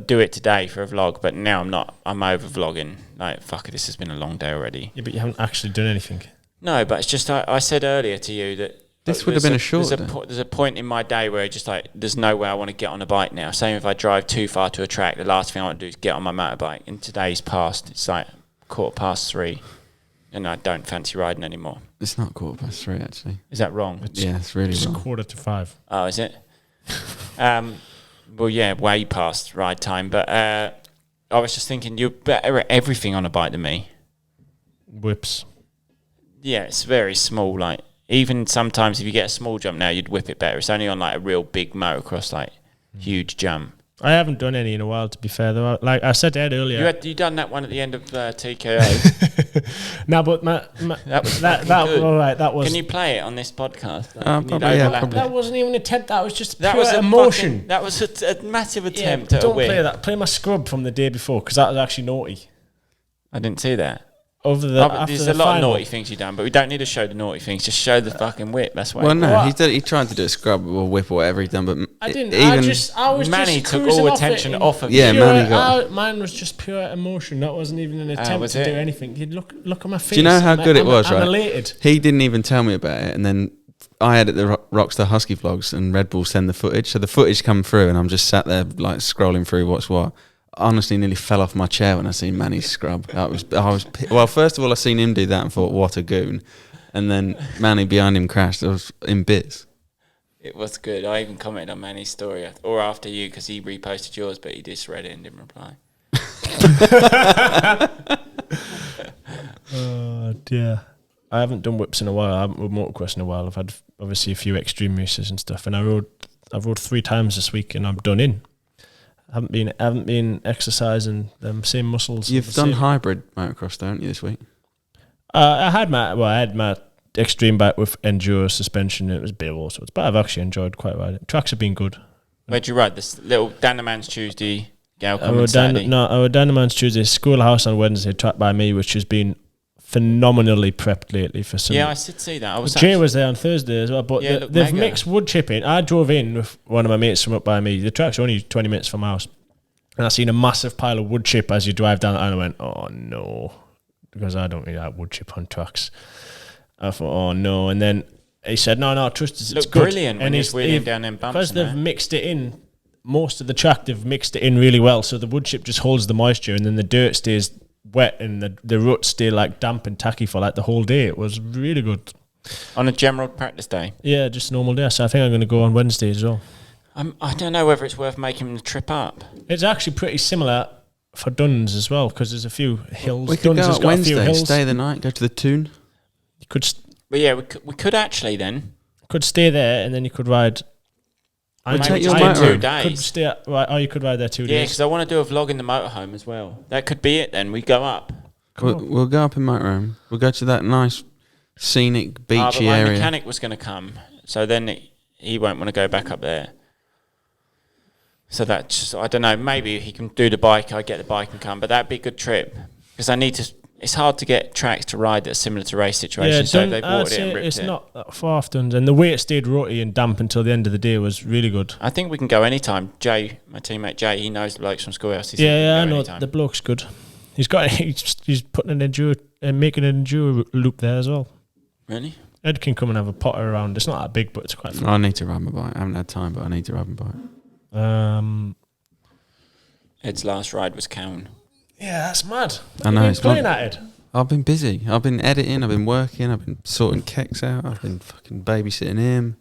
do it today for a vlog, but now I'm not. I'm over vlogging. Like, fuck it, this has been a long day already. Yeah, but you haven't actually done anything. No, but it's just I said earlier to you that this would have been a short. There's a point in my day where just like there's no way I want to get on a bike now. Same if I drive too far to a track, the last thing I want to do is get on my motorbike. And today's past. It's like 3:15, and I don't fancy riding anymore. It's not 3:15 actually. Is that wrong? It's really wrong. 5:45. Oh, is it? Well, yeah, way past ride time. But I was just thinking, you're better at everything on a bike than me. Whips. Yeah, it's very small. Like, even sometimes if you get a small jump now, you'd whip it better. It's only on like a real big motocross, like huge jump. I haven't done any in a while, to be fair, though. Like I said to Ed earlier. You done that one at the end of TKO. No, but that was. Can you play it on this podcast? Probably. That wasn't even an attempt. That was just pure emotion. That was a massive attempt at a don't win. play that. Play my scrub from the day before, because that was actually naughty. I didn't see that. There's a lot of naughty things you've done, but we don't need to show the naughty things. Just show the fucking whip. That's why. Well, no, he tried to do a scrub or whiip or whatever he'd done, but I didn't. Even I was Manny just took cruising all off attention it off of yeah, you. Manny got. Mine was just pure emotion. That wasn't even an attempt to do anything. You'd look at my face. Do you know how good it was? I'm right, elated. He didn't even tell me about it, and then I edit the Rockstar Husky vlogs, and Red Bull send the footage. So the footage come through, and I'm just sat there like scrolling through what's what. Honestly, nearly fell off my chair when I seen Manny's scrub. I was well. First of all, I seen him do that and thought, "What a goon!" And then Manny behind him crashed. I was in bits. It was good. I even commented on Manny's story, or after you, because he reposted yours, but he just read it and didn't reply. Oh dear! I haven't done whips in a while. I haven't rode motocross in a while. I've had obviously a few extreme races and stuff, and I've rode 3 times this week, and I'm done in. I haven't been exercising them same muscles. You've done hybrid motocross, don't you, this week? I had my extreme bike with enduro suspension. It was a bit of all sorts, but I've actually enjoyed quite riding. Tracks have been good. Where'd you ride this little Danderman's Tuesday? I rode Danderman's Tuesday. Schoolhouse on Wednesday. Track by me, which has been phenomenally prepped lately for some. Yeah, I did see that. Jay was there on Thursday as well, but they've mixed wood chipping. I drove in with one of my mates from up by me. The track's only 20 minutes from my house, and I seen a massive pile of wood chip as you drive down, and I went, "Oh no," because I don't really like wood chip on tracks. I thought, "Oh no," and then he said, "No, trust us, it's good." Brilliant, and he's wheeling down them bumps because they've mixed it in. Most of the track they've mixed it in really well, so the wood chip just holds the moisture, and then the dirt stays wet, and the ruts stay like damp and tacky for like the whole day. It was really good on a general practice day. Yeah, just a normal day. So I think I'm going to go on Wednesday as well. I don't know whether it's worth making the trip up. It's actually pretty similar for Duns as well, because there's a few hills. We could go out Wednesday, stay the night, go to the Toon. You could, but yeah, we could actually then could stay there, and then you could ride. We'll take your motorhome. 2 days. Could stay, or you could ride there 2 days. Yeah, because I want to do a vlog in the motorhome as well. That could be it. Then we go up. We'll go up in motorhome. We'll go to that nice scenic beachy but my area. mechanic was going to come, so then he won't want to go back up there. So that's just, I don't know. Maybe he can do the bike. I get the bike and come, but that'd be a good trip because I need to. It's hard to get tracks to ride that's similar to race situations. Yeah, so they bought it and ripped it's it. not that far off Duns, and the way it stayed rutty and damp until the end of the day was really good. I think we can go anytime. Jay, my teammate Jay, he knows the blokes from Schoolhouse. I know anytime. The bloke's good. He's putting an enduro and making an enduro loop there as well. Really? Ed can come and have a potter around. It's not that big, but it's quite fun. I need to ride my bike. I haven't had time, but I need to ride my bike. Ed's last ride was Cowan. Yeah, that's mad. I know. It's playing at Ed. I've been busy. I've been editing. I've been working. I've been sorting keks out. I've been fucking babysitting him.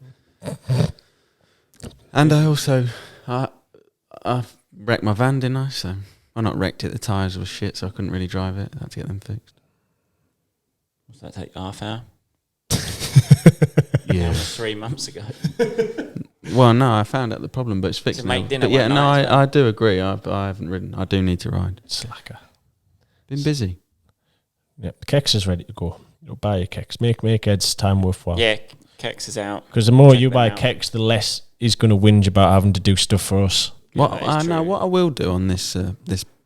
And I also, I wrecked my van, didn't I? So, well, not wrecked it. The tyres were shit, so I couldn't really drive it. I had to get them fixed. What's that take? Half hour? Yeah. That was 3 months ago. Well, no, I found out the problem, but it's fixed To now. make dinner But yeah, one no, night as well. I do agree. I haven't ridden. I do need to ride. Slacker. Been busy. Yeah, Kex is ready to go. You'll buy your Kex. Make Ed's time worthwhile. Yeah, Kex is out. Because the more Check you them buy out. Kex, the less he's going to whinge about having to do stuff for us. What that is I know, true. what I will do on this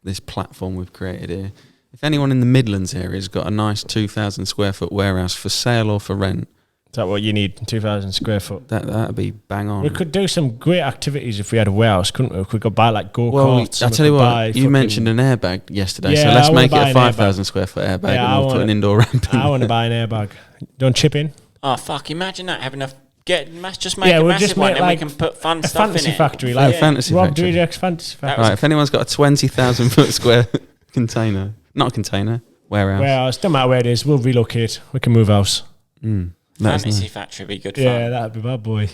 this platform we've created here. If anyone in the Midlands area has got a nice 2,000 square foot warehouse for sale or for rent, Is that what you need? 2,000 square foot. that'd be bang on. We could do some great activities if we had a warehouse, couldn't we? We could buy like go-karts. Well, and I'll we tell you could buy what, you fucking- mentioned an airbag yesterday, Yeah, so I let's wanna make it buy a an 5,000 square foot airbag Yeah, I and we'll put wanna- an indoor ramp in. I want to buy an airbag. Don't chip in. Oh, fuck. Imagine that. Having a... Just Yeah, make a we'll massive just one make, and like, we can put fun A stuff in fantasy it. factory, Yeah, like fantasy Rob factory. Drujak's fantasy factory. Right, if anyone's got a 20,000 foot square container, not container, warehouse. Warehouse, don't matter where it is, we'll relocate. We can move house. Let us Fantasy know. factory would be good Yeah, fun. that'd be my boy.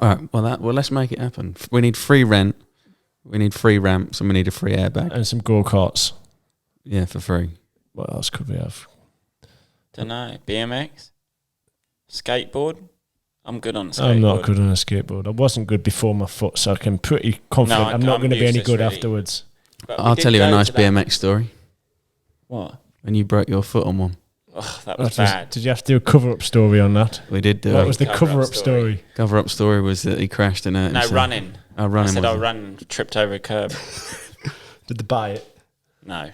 All right, well, let's make it happen. We need free rent, we need free ramps, and we need a free airbag. And some go-karts. Yeah, for free. What else could we have? Don't know. BMX? Skateboard? I'm good on skateboard. I'm not good on a skateboard. I wasn't good before my foot, so I'm pretty confident No, I'm not I'm going to be any useless, good really. afterwards. But we I'll did tell you a go nice to that- BMX story. What? When you broke your foot on one. Oh, that was That was- bad. Did you have to do a cover-up story on that? We did do What it. was the Cover-up cover-up story? Cover up story was that he crashed and hurt No, himself. running. Oh, running. I said was I it? run, tripped over a curb. Did they buy it? No.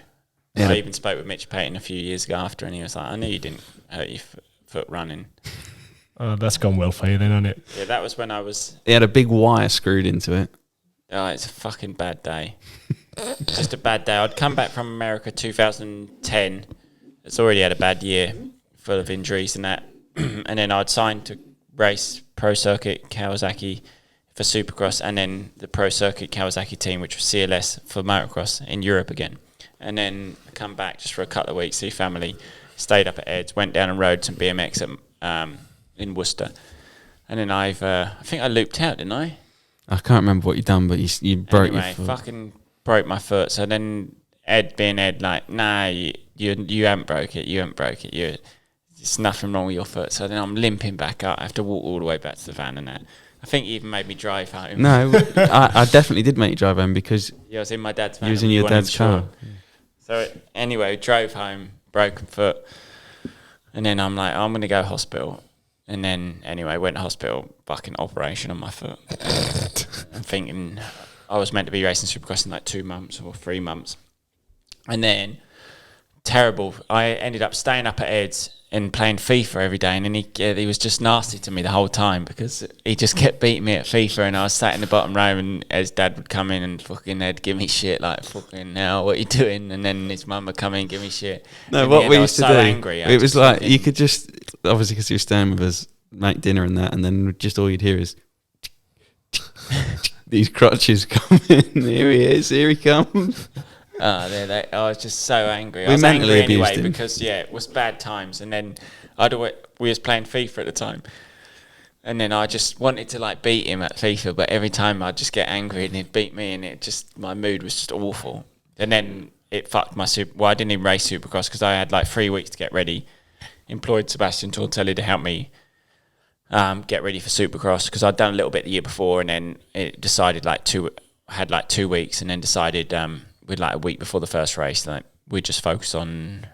Yeah. I even spoke with Mitch Payton a few years ago after, and he was like, I knew you didn't hurt your foot running. Oh, that's gone well for you then, hasn't it? Yeah, that was when I was... He had a big wire screwed into it. Oh, it's a fucking bad day. Just a bad day. I'd come back from America 2010. It's already had a bad year, full of injuries and that. And then I'd signed to race Pro Circuit Kawasaki for Supercross, and then the Pro Circuit Kawasaki team, which was CLS for motocross in Europe again. And then I come back just for a couple of weeks, see family, stayed up at Ed's, went down and rode some BMX at, in Worcester. And then I think I looped out, didn't I? I can't remember what you done, but you broke Anyway, your foot. fucking broke my foot. So then Ed being Ed, like, nah, you haven't broke it. You haven't broke it. There's nothing wrong with your foot. So then I'm limping back up. I have to walk all the way back to the van and that. I think he even made me drive home. No, I definitely did make you drive home because Yeah, I was in my dad's van. you was and in we your weren't dad's sure. car. So anyway, drove home, broken foot. And then I'm like, I'm going to go hospital. And then, anyway, went to hospital, fucking operation on my foot. I'm thinking I was meant to be racing Supercross in like 2 months or 3 months. And then, terrible. I ended up staying up at Ed's and playing FIFA every day. And then he was just nasty to me the whole time because he just kept beating me at FIFA. And I was sat in the bottom row and Ed's dad would come in and fucking Ed give me shit like, fucking hell, what are you doing? And then his mum would come in and give me shit. No, In what the end, we I used was to so do, angry. I it was just like fucking- you could just, obviously because you were staying with us, make dinner and that, and then just all you'd hear is these crutches coming. Here he is, here he comes. I was just so angry. I We was mentally angry anyway abused him. because it was bad times. And then we was playing FIFA at the time, and then I just wanted to like beat him at FIFA, but every time I'd just get angry and he'd beat me, and my mood was just awful. And then it fucked my Well, I didn't even race Supercross because I had like 3 weeks to get ready. Employed Sebastian Tortelli to help me get ready for Supercross because I'd done a little bit the year before, and then it decided had 2 weeks, and then decided with like a week before the first race, like we'd just focus on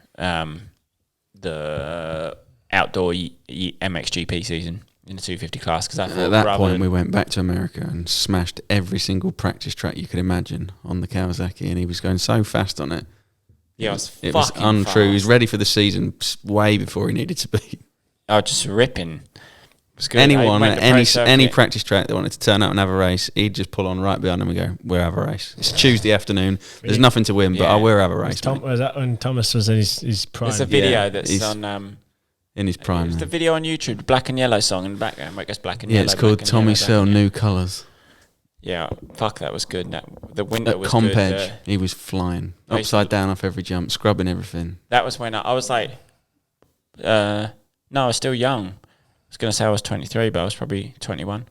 the outdoor MXGP season in the 250 class because I thought At that rather point, than- we went back to America and smashed every single practice track you could imagine on the Kawasaki, and he was going so fast on it. yeah, it It was fucking untrue. He was fast. ready for the season way before he needed to be. I was just ripping. It was good. I Anyone went at to Pro any Circuit. practice track that wanted to turn up and have a race, he'd just pull on right behind him and go, "We'll have a race." It's Tuesday afternoon. There's nothing to win, but Yeah. I will have a race. Tom, mate. was that when Thomas was in his prime? There's a video Yeah, that's he's on. In his prime. It's the man. video on YouTube, the black and yellow song in the background. Where it goes black and Yeah, yellow. it's called black and Tommy yellow, Searle black and yellow. New Colours. Yeah, fuck, that was good. The winter At was Comp good. Edge, he was flying upside down off every jump, scrubbing everything. That was when I was like, no, I was still young. I was going to say I was 23, but I was probably 21.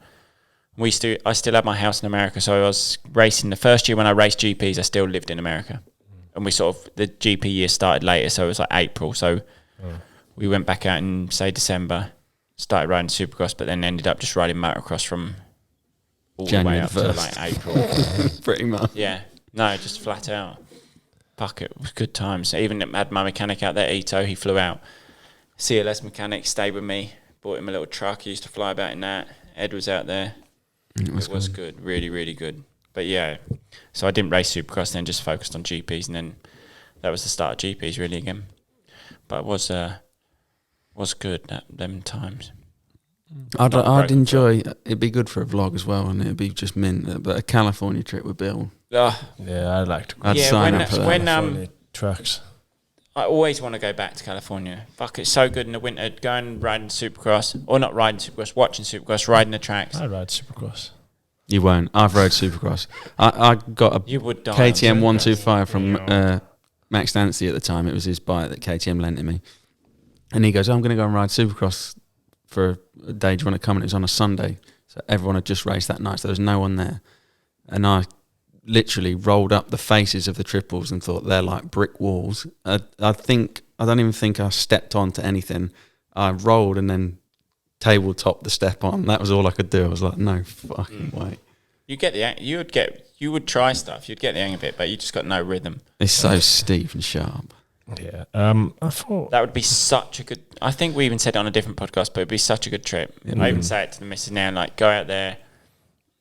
I still had my house in America, so I was racing. The first year when I raced GPs, I still lived in America. And the GP year started later, so it was like April. So we went back out in, say, December, started riding Supercross, but then ended up just riding motocross from all January the way up to 1st. like April. Pretty much. Yeah. No, just flat out. Fuck, it was good times. Even had my mechanic out there, Ito, he flew out. CLS mechanic stayed with me, bought him a little truck. He used to fly about in that. Ed was out there. It was good. Really, really good. But yeah, so I didn't race Supercross then, just focused on GPs, and then that was the start of GPs really again. But it was good them times. I'd enjoy. It'd be good for a vlog as well, and it'd be just mint. But a California trip with Bill. Yeah, I'd like to. I'd sign up for that. California tracks. I always want to go back to California. Fuck, it's so good in the winter. Going riding Supercross, or not riding Supercross, watching Supercross, riding the tracks. I'd ride Supercross. You won't. I've rode Supercross. I got a You would die. KTM 125 from Max Dancy at the time. It was his bike that KTM lent to me. And he goes, I'm going to go and ride Supercross for a day. Do you want to come? And it was on a Sunday. So everyone had just raced that night. So there was no one there. And I literally rolled up the faces of the triples and thought they're like brick walls. I don't even think I stepped onto anything. I rolled and then tabletop the step on. That was all I could do. I was like, no fucking way. You would try stuff. You'd get the hang of it, but you just got no rhythm. It's so steep and sharp. Yeah. I thought That would be such a good. I think we even said it on a different podcast, but it'd be such a good trip. I even say it to the missus now, like go out there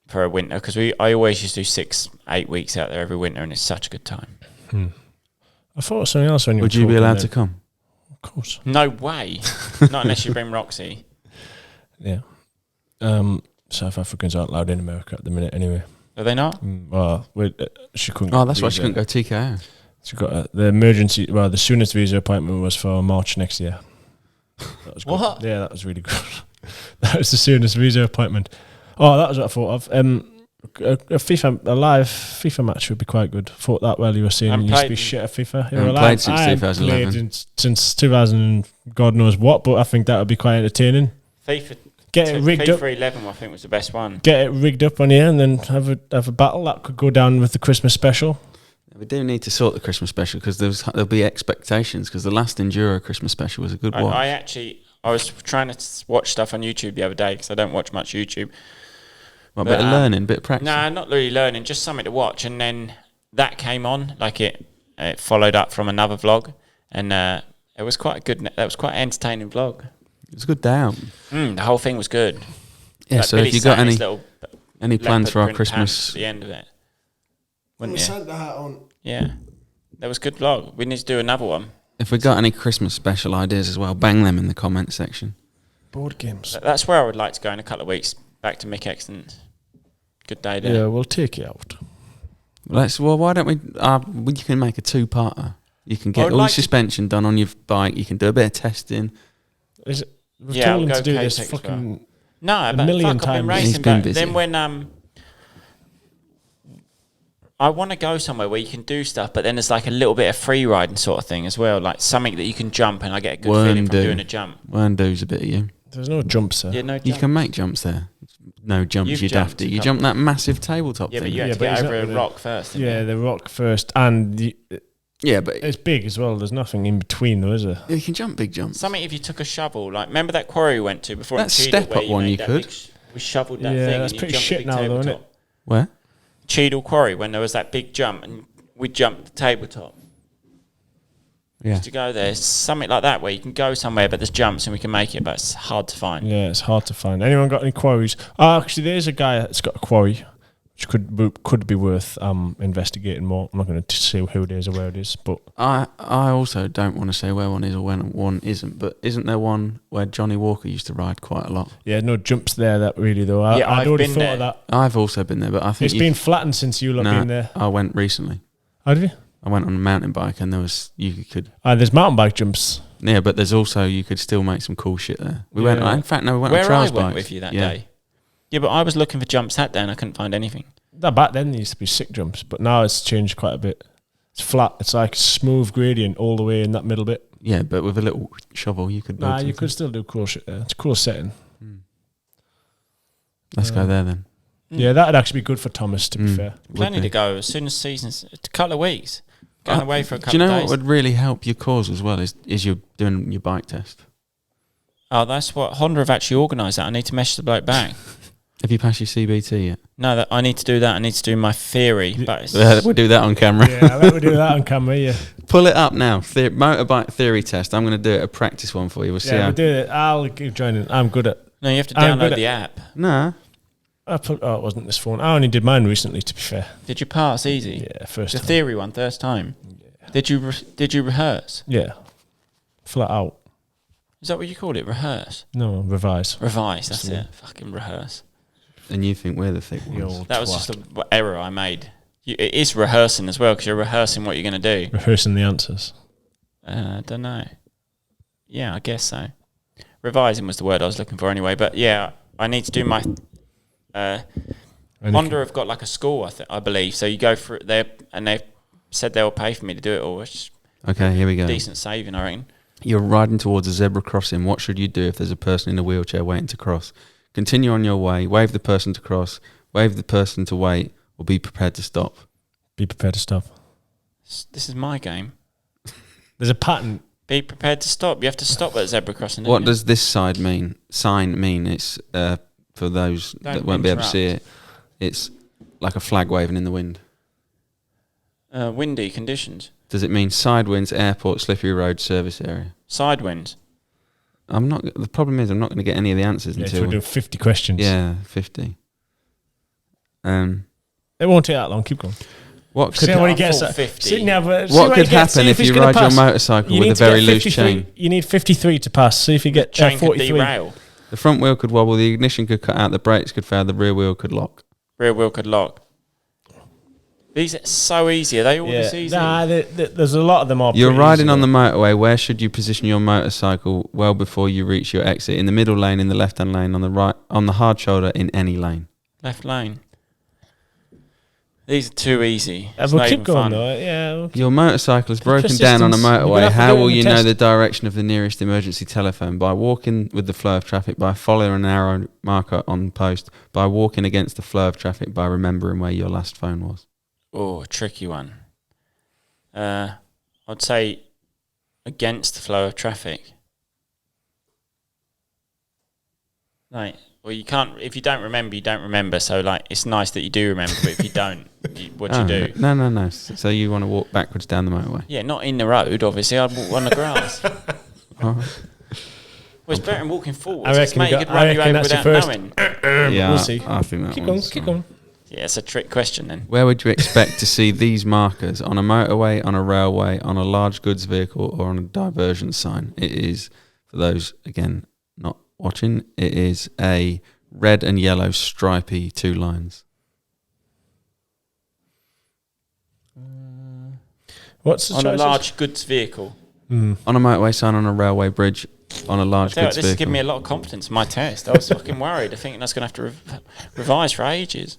for a winter, because I always used to do 6-8 weeks out there every winter, and it's such a good time. I thought of something else when you. Would you be allowed to come? Of course. No way. Not unless you bring Roxy. Yeah. South Africans aren't allowed in America at the minute, anyway. Are they not? Well, she couldn't. Oh, that's why visa. she couldn't go TKO. She got the emergency. Well, the soonest visa appointment was for March next year. That was good. What? Yeah, that was really good. That was the soonest visa appointment. Oh, that was what I thought of. A live FIFA match would be quite good. Thought that while you were saying you used to be shit at FIFA. haven't played since 2011. Since 2000, God knows what. But I think that would be quite entertaining. FIFA. Get it rigged up. FIFA 11, I think, was the best one. Get it rigged up on here, and then have a battle that could go down with the Christmas special. We do need to sort the Christmas special because there'll be expectations, because the last Enduro Christmas special was a good watch. I was trying to watch stuff on YouTube the other day because I don't watch much YouTube. Well, a bit of learning, bit of practice. Nah, not really learning, just something to watch. And then that came on, like it followed up from another vlog, and it was quite a good. That was quite an entertaining vlog. It was a good down. The whole thing was good. Yeah. Like So Billy if you got sat in his little any plans for our leopard print pants Christmas? at the end of it, wouldn't you? Santa hat on. Yeah, that was a good vlog. We need to do another one. If we got any Christmas special ideas as well, bang them in the comment section. Board games. That's where I would like to go in a couple of weeks. Back to Mick Exton's. Good day there. Yeah, we'll take you out. Why don't we? You can make a two-parter. You can get all your suspension done on your bike. You can do a bit of testing. Is it? We've Yeah, told we'll him to go do this K-Tech as fucking. No, a but million fuck, I've been times. He's racing. been But busy. then when I want to go somewhere where you can do stuff, but then there's like a little bit of free riding sort of thing as well, like something that you can jump, and I get a good feeling from doing a jump. Werndo's a bit of you. There's no jumps there. Yeah, no You jump. can make jumps there. No jumps, You've you'd have jumped to. a You couple. jump that massive tabletop Yeah, but thing. you had Yeah, to but get is over that a with rock first. didn't Yeah, you? the rock first, and Yeah, but it's big as well. There's nothing in between, though, is there? you can jump big jumps. Something if you took a shovel, like remember that quarry we went to before? That in Cheadle step where up one made you that could. big we shoveled that Yeah, thing. that's and you pretty jumped shit the big now, though, isn't tabletop. it? Where? Cheadle quarry when there was that big jump and we jumped the tabletop. Yeah. To go there, something like that where you can go somewhere, but there's jumps and we can make it, but it's hard to find. Yeah, it's hard to find. Anyone got any quarries? Actually, there's a guy that's got a quarry, which could be worth investigating more. I'm not going to say who it is or where it is, but I also don't want to say where one is or when one isn't, but isn't there one where Johnny Walker used to ride quite a lot? yeah, no jumps there. That really though. I'd I've already been thought there. of that. I've also been there, but I think It's been flattened since you lot No, been there. I went recently. Have you? I went on a mountain bike and you could. There's mountain bike jumps. Yeah, but there's also, you could still make some cool shit there. We went. Yeah. In fact, no, we went Where on I trials went bikes with you that Yeah. day. Yeah, but I was looking for jumps that day and I couldn't find anything. Back then there used to be sick jumps, but now it's changed quite a bit. It's flat. It's like smooth gradient all the way in that middle bit. Yeah, but with a little shovel, you could build Nah, you something. could still do cool shit there. It's a cool setting. Let's go there then. Yeah, that'd actually be good for Thomas, to be fair. Would Planning be. to go as soon as season's a couple of weeks. Going away for a Do couple you know of what days. would really help your cause as well is you're doing your bike test. Oh, that's what Honda have actually organised that. I need to message the bloke back. Have you passed your CBT yet? No, that I need to do that. I need to do my theory. But it's, We'll do that on camera. Yeah, I bet we do that on camera. Yeah, Pull it up now. Motorbike theory test. I'm going to do it a practice one for you. We'll see yeah, how. we'll do it. I'll keep joining. I'm good at. no, you have to I'm good download at- the app. Nah. It wasn't this phone. I only did mine recently, to be fair. Did you pass easy? Yeah, first The time. theory one, first time. Did you rehearse? Yeah, flat out. Is that what you called it? Rehearse? No, revise. Revise, that's Yeah. it. Fucking rehearse. And you think we're the thick The ones. old That was twat. just an error I made. It is rehearsing as well, because you're rehearsing what you're going to do. Rehearsing the answers. I don't know. Yeah, I guess so. Revising was the word I was looking for anyway. But yeah, I need to do my... Honda have got like a school, I believe. So you go for it there, and they've said they'll pay for me to do it all, which is Okay, here we go. decent saving, I reckon. You're riding towards a zebra crossing. What should you do if there's a person in a wheelchair waiting to cross? Continue on your way, wave the person to cross, wave the person to wait, or be prepared to stop. Be prepared to stop. This is my game. There's a pattern. Be prepared to stop. You have to stop at zebra crossing. What don't does this side mean? Sign mean? It's for those that Don't won't be able to see interrupt. it. It's like a flag waving in the wind. you? Windy conditions. Does it mean side winds, airport, slippery road, service area? Side winds. I'm not. The problem is I'm not going to get any of the answers Yeah, so until we'll do 50 questions. 50. It won't take that long. Keep going. What See could how he I gets thought that. 50. See, now, but see what he could gets. happen See if he's you gonna ride your pass. motorcycle You with need a to get very loose 53 chain? You need 53 to pass. See if you get Chain could 43. derail. The front wheel could wobble, the ignition could cut out, the brakes could fail, the rear wheel could lock. Rear wheel could lock. These are so easy. Are they all this easy? Nah, there's a lot of them. Are You're pretty riding easy, on the though. motorway. Where should you position your motorcycle well before you reach your exit? In the middle lane, in the left-hand lane, on the right, on the hard shoulder, in any lane. Left lane. These are too easy. It's We'll not keep even going fun. though. Yeah. We'll Your motorcycle is broken down on a Persistence. You're gonna motorway. have to How do it will in the you know test. the direction of the nearest emergency telephone? By walking with the flow of traffic, by following an arrow marker on post, by walking against the flow of traffic, by remembering where your last phone was. Oh, a tricky one. I'd say against the flow of traffic. Like, well, you can't. If you don't remember, you don't remember. So, like, it's nice that you do remember. But if you don't, what do you do? No. So you want to walk backwards down the motorway? Yeah, not in the road. Obviously, I'd walk on the grass. Well, Oh. it's better than walking forwards. I reckon Mate, you you got- could I run you reckon over that's without your first- knowing. Yeah, we'll see. I think that Keep going. one's Keep fine. going. Yeah, it's a trick question then. Where would you expect to see these markers? On a motorway, on a railway, on a large goods vehicle, or on a diversion sign? It is, for those, again, not watching, it is a red and yellow stripy 2 lines. What's the On a choices? large goods vehicle. On a motorway sign, on a railway bridge, on a large Tell you what, goods this has given vehicle. me a lot of confidence in my test. I was fucking worried. I think I was going to have to revise for ages.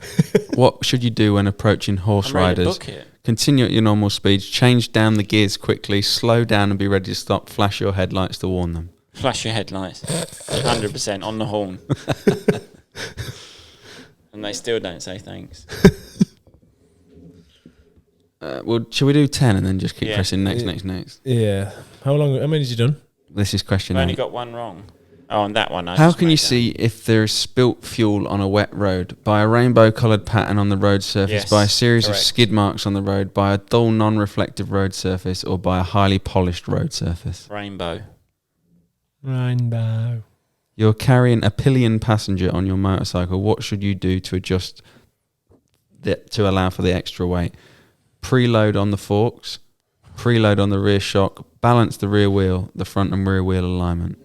What should you do when approaching horse I'm ready to riders? book it. Continue at your normal speeds, change down the gears quickly, slow down and be ready to stop, flash your headlights to warn them. Flash your headlights. 100% on the horn. And they still don't say thanks. Well, shall we do 10 and then just keep Yeah. pressing next? Yeah. How many has he done? This is question I've only 8. got one wrong. Oh, on that one. I How just can you made that. see if there is spilt fuel on a wet road? By a rainbow-coloured pattern on the road surface, Yes, by a series correct. of skid marks on the road, by a dull, non-reflective road surface, or by a highly polished road surface? Rainbow. Rainbow. You're carrying a pillion passenger on your motorcycle. What should you do to adjust to allow for the extra weight? Preload on the forks, preload on the rear shock, balance the rear wheel, the front and rear wheel alignment.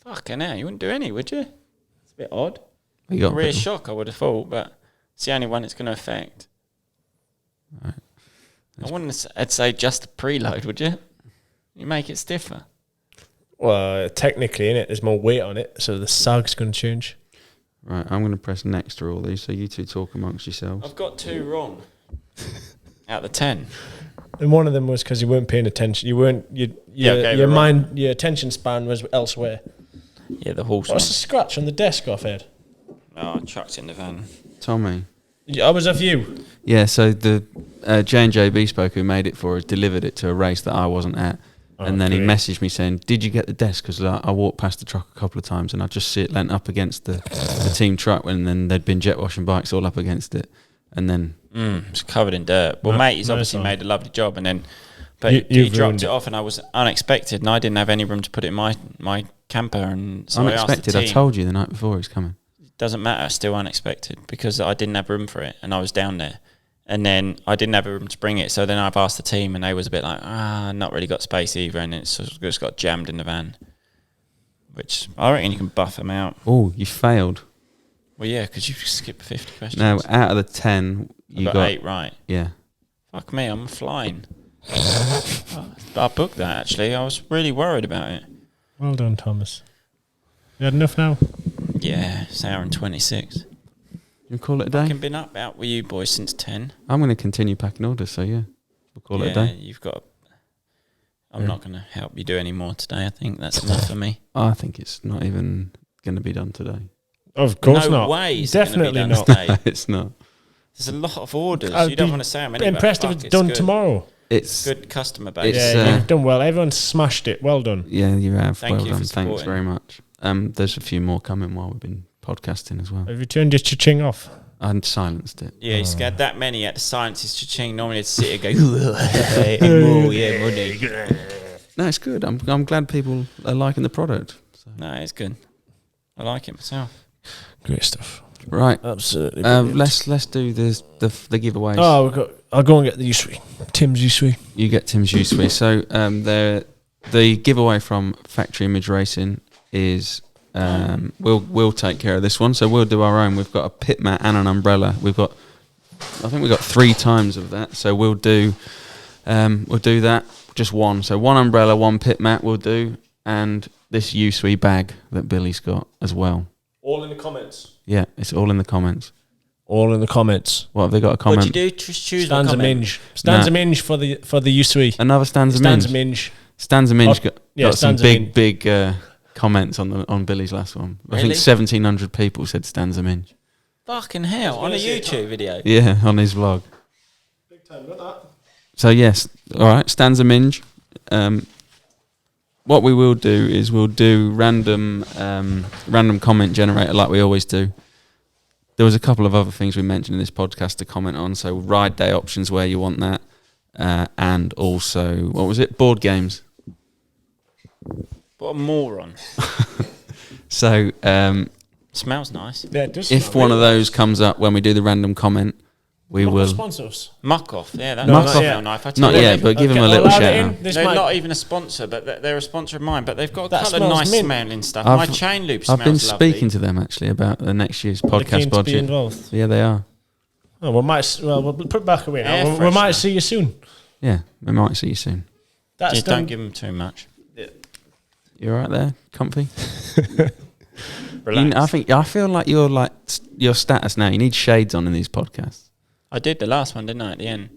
Fucking hell, you wouldn't do any, would you? It's a bit odd. You got Rear shock, I would have thought, but it's the only one it's going to affect. Right. I wouldn't. I'd say just the preload, would you? You make it stiffer. Well, technically, in it, there's more weight on it, so the sag's going to change. Right, I'm going to press next to all these, so you two talk amongst yourselves. I've got 2 wrong. Out of the 10. And one of them was because you weren't paying attention. You weren't. Yeah, okay, Your right. mind, your attention span was elsewhere. Yeah, the horse one. What's the scratch on the desk off, Ed? Oh, I chucked it in the van. Tommy, I was a few. Yeah, so the J&J Bespoke who made it for us delivered it to a race that I wasn't at. And then he messaged me saying, did you get the desk? Because I walked past the truck a couple of times and I just see it lent up against the team truck, and then there'd been jet washing bikes all up against it. And then... it's covered in dirt. Well, mate, he's obviously made a lovely job. And then... But he dropped it off and I was unexpected and I didn't have any room to put it in my camper. And so unexpected? I told you the night before he's coming. It doesn't matter, still unexpected, because I didn't have room for it and I was down there. And then I didn't have a room to bring it, so then I've asked the team, and they was a bit like, not really got space either, and it's just got jammed in the van. Which I reckon you can buff them out. Oh, you failed. Well, yeah, because you skipped 50 questions. No, out of the 10, you got 8 right. Yeah. Fuck me, I'm flying. I booked that actually. I was really worried about it. Well done, Thomas. You had enough now? Yeah, it's an hour and 26. You call it a day? I've been out with you boys since 10. I'm going to continue packing orders, so yeah, we'll call it a day. You've got. I'm not going to help you do any more today. I think that's enough for me. I think it's not even going to be done today. Of course no not. Way is Definitely it not. Today. It's not. There's a lot of orders. I'd You don't be want to say how many. impressed if it's done good. tomorrow. It's good customer base. Yeah, you've done well. Everyone's smashed it. Well done. Yeah, you have. Thank well you done. for Thanks supporting. very much. There's a few more coming while we've been podcasting as well. Have you turned your cha-ching off? I silenced it. Yeah, he's got that many at the science his cha-ching. Normally it's sit here go, yeah, money. No, it's good. I'm glad people are liking the product. So. No, it's good. I like it myself. Great stuff. Right. Absolutely. Let's do the giveaways. Oh, I'll go and get the Usui. Tim's Usui. You get Tim's Usui. So the giveaway from Factory Image Racing is we'll take care of this one. So we'll do our own. We've got a pit mat and an umbrella. I think we've got 3 times of that. So we'll do that. Just one. So one umbrella, one pit mat we'll do, and this Usui bag that Billy's got as well. All in the comments. Yeah, it's all in the comments. All in the comments. What have they got a comment? What'd you do? Just choose Stanza a comment. Minge. Stanza Minge for the Usui. Another Stanza Stanza Minge. Minge. Stanza Minge got some Stanza big comments on Billy's last one. I think Really? 1,700 people said Stanza Minge. Fucking hell, on a YouTube video. Yeah, on his vlog. Big time, got that. So yes, all right, Stanza Minge. What we will do is we'll do random comment generator like we always do. There was a couple of other things we mentioned in this podcast to comment on. So ride day options where you want that, and also what was it? Board games. What a moron. So Smells nice. Yeah, it does. if one of those comes up when we do the random comment, we will. Sponsor us. Muck off. Yeah, that Muck does off. smell nice. I tell Not you, yet, but give him a little shout out. They're not even a sponsor, but they're a sponsor of mine. But they've got a That couple of smells nice mint. smelling stuff. My chain loop smells I've been lovely. speaking to them actually about the next year's They're podcast keen to be budget. involved. Yeah, they are. Oh, we'll put it back away now. Air We might freshener. see you soon. Yeah, we might see you soon. That's Just don't give them too much. You all right there, comfy? Relax. I feel like you're like your status now. You need shades on in these podcasts. I did the last one, didn't I, at the end?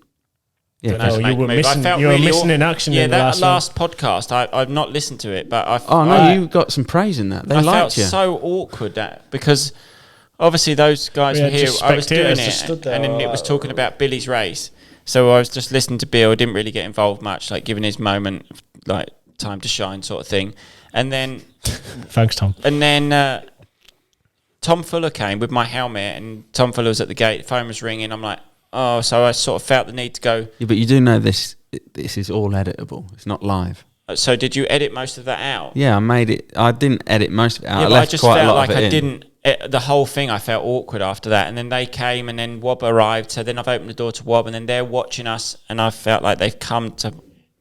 Yeah, Don't have to you make were a move. missing- I felt you were really missing in action Yeah, in the that last podcast, I've not listened to it, but Oh no, you got some praise in that. They I felt liked you. so awkward that because obviously those guys We were had here. just I was doing spectators just it, stood there, and then it was talking about Billy's race. So I was just listening to Bill. Didn't really get involved much, like giving his moment, like time to shine, sort of thing. And then Thanks, Tom. Tom Fuller came with my helmet, and Tom Fuller was at the gate. The phone was ringing. I'm like, oh, so I sort of felt the need to go. Yeah, but you do know this is all editable. It's not live. So did you edit most of that out? Yeah, I made it. I didn't edit most of it out. Yeah, I but I left just quite a felt lot like of it I in. didn't. The whole thing, I felt awkward after that. And then they came, and then Wob arrived. So then I've opened the door to Wob, and then they're watching us, and I felt like they've come to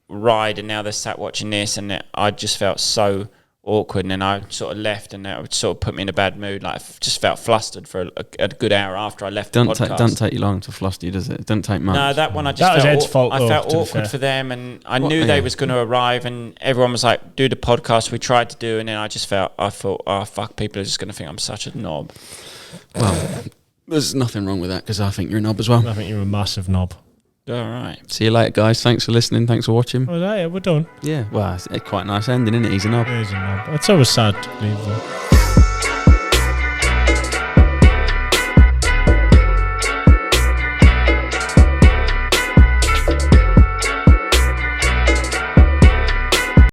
ride, and now they're sat watching this, and I just felt so awkward. And then I sort of left, and that would sort of put me in a bad mood. Like I just felt flustered for a good hour after I left the podcast. Don't take you long to fluster you, does it? Don't take much. No, that one I just That was felt Ed's fault, I though, felt to be awkward fair. for them, and I What- knew yeah. they was going to arrive, and everyone was like, "Do the podcast." We tried to do, and then I thought, "Oh fuck, people are just going to think I'm such a knob." Well, there's nothing wrong with that because I think you're a knob as well. I think you're a massive knob. All right. See you later, guys. Thanks for listening. Thanks for watching. Oh, yeah, we're done. Yeah, well, it's quite a nice ending, isn't it? He's a knob. It is a knob. It's always sad to leave, though.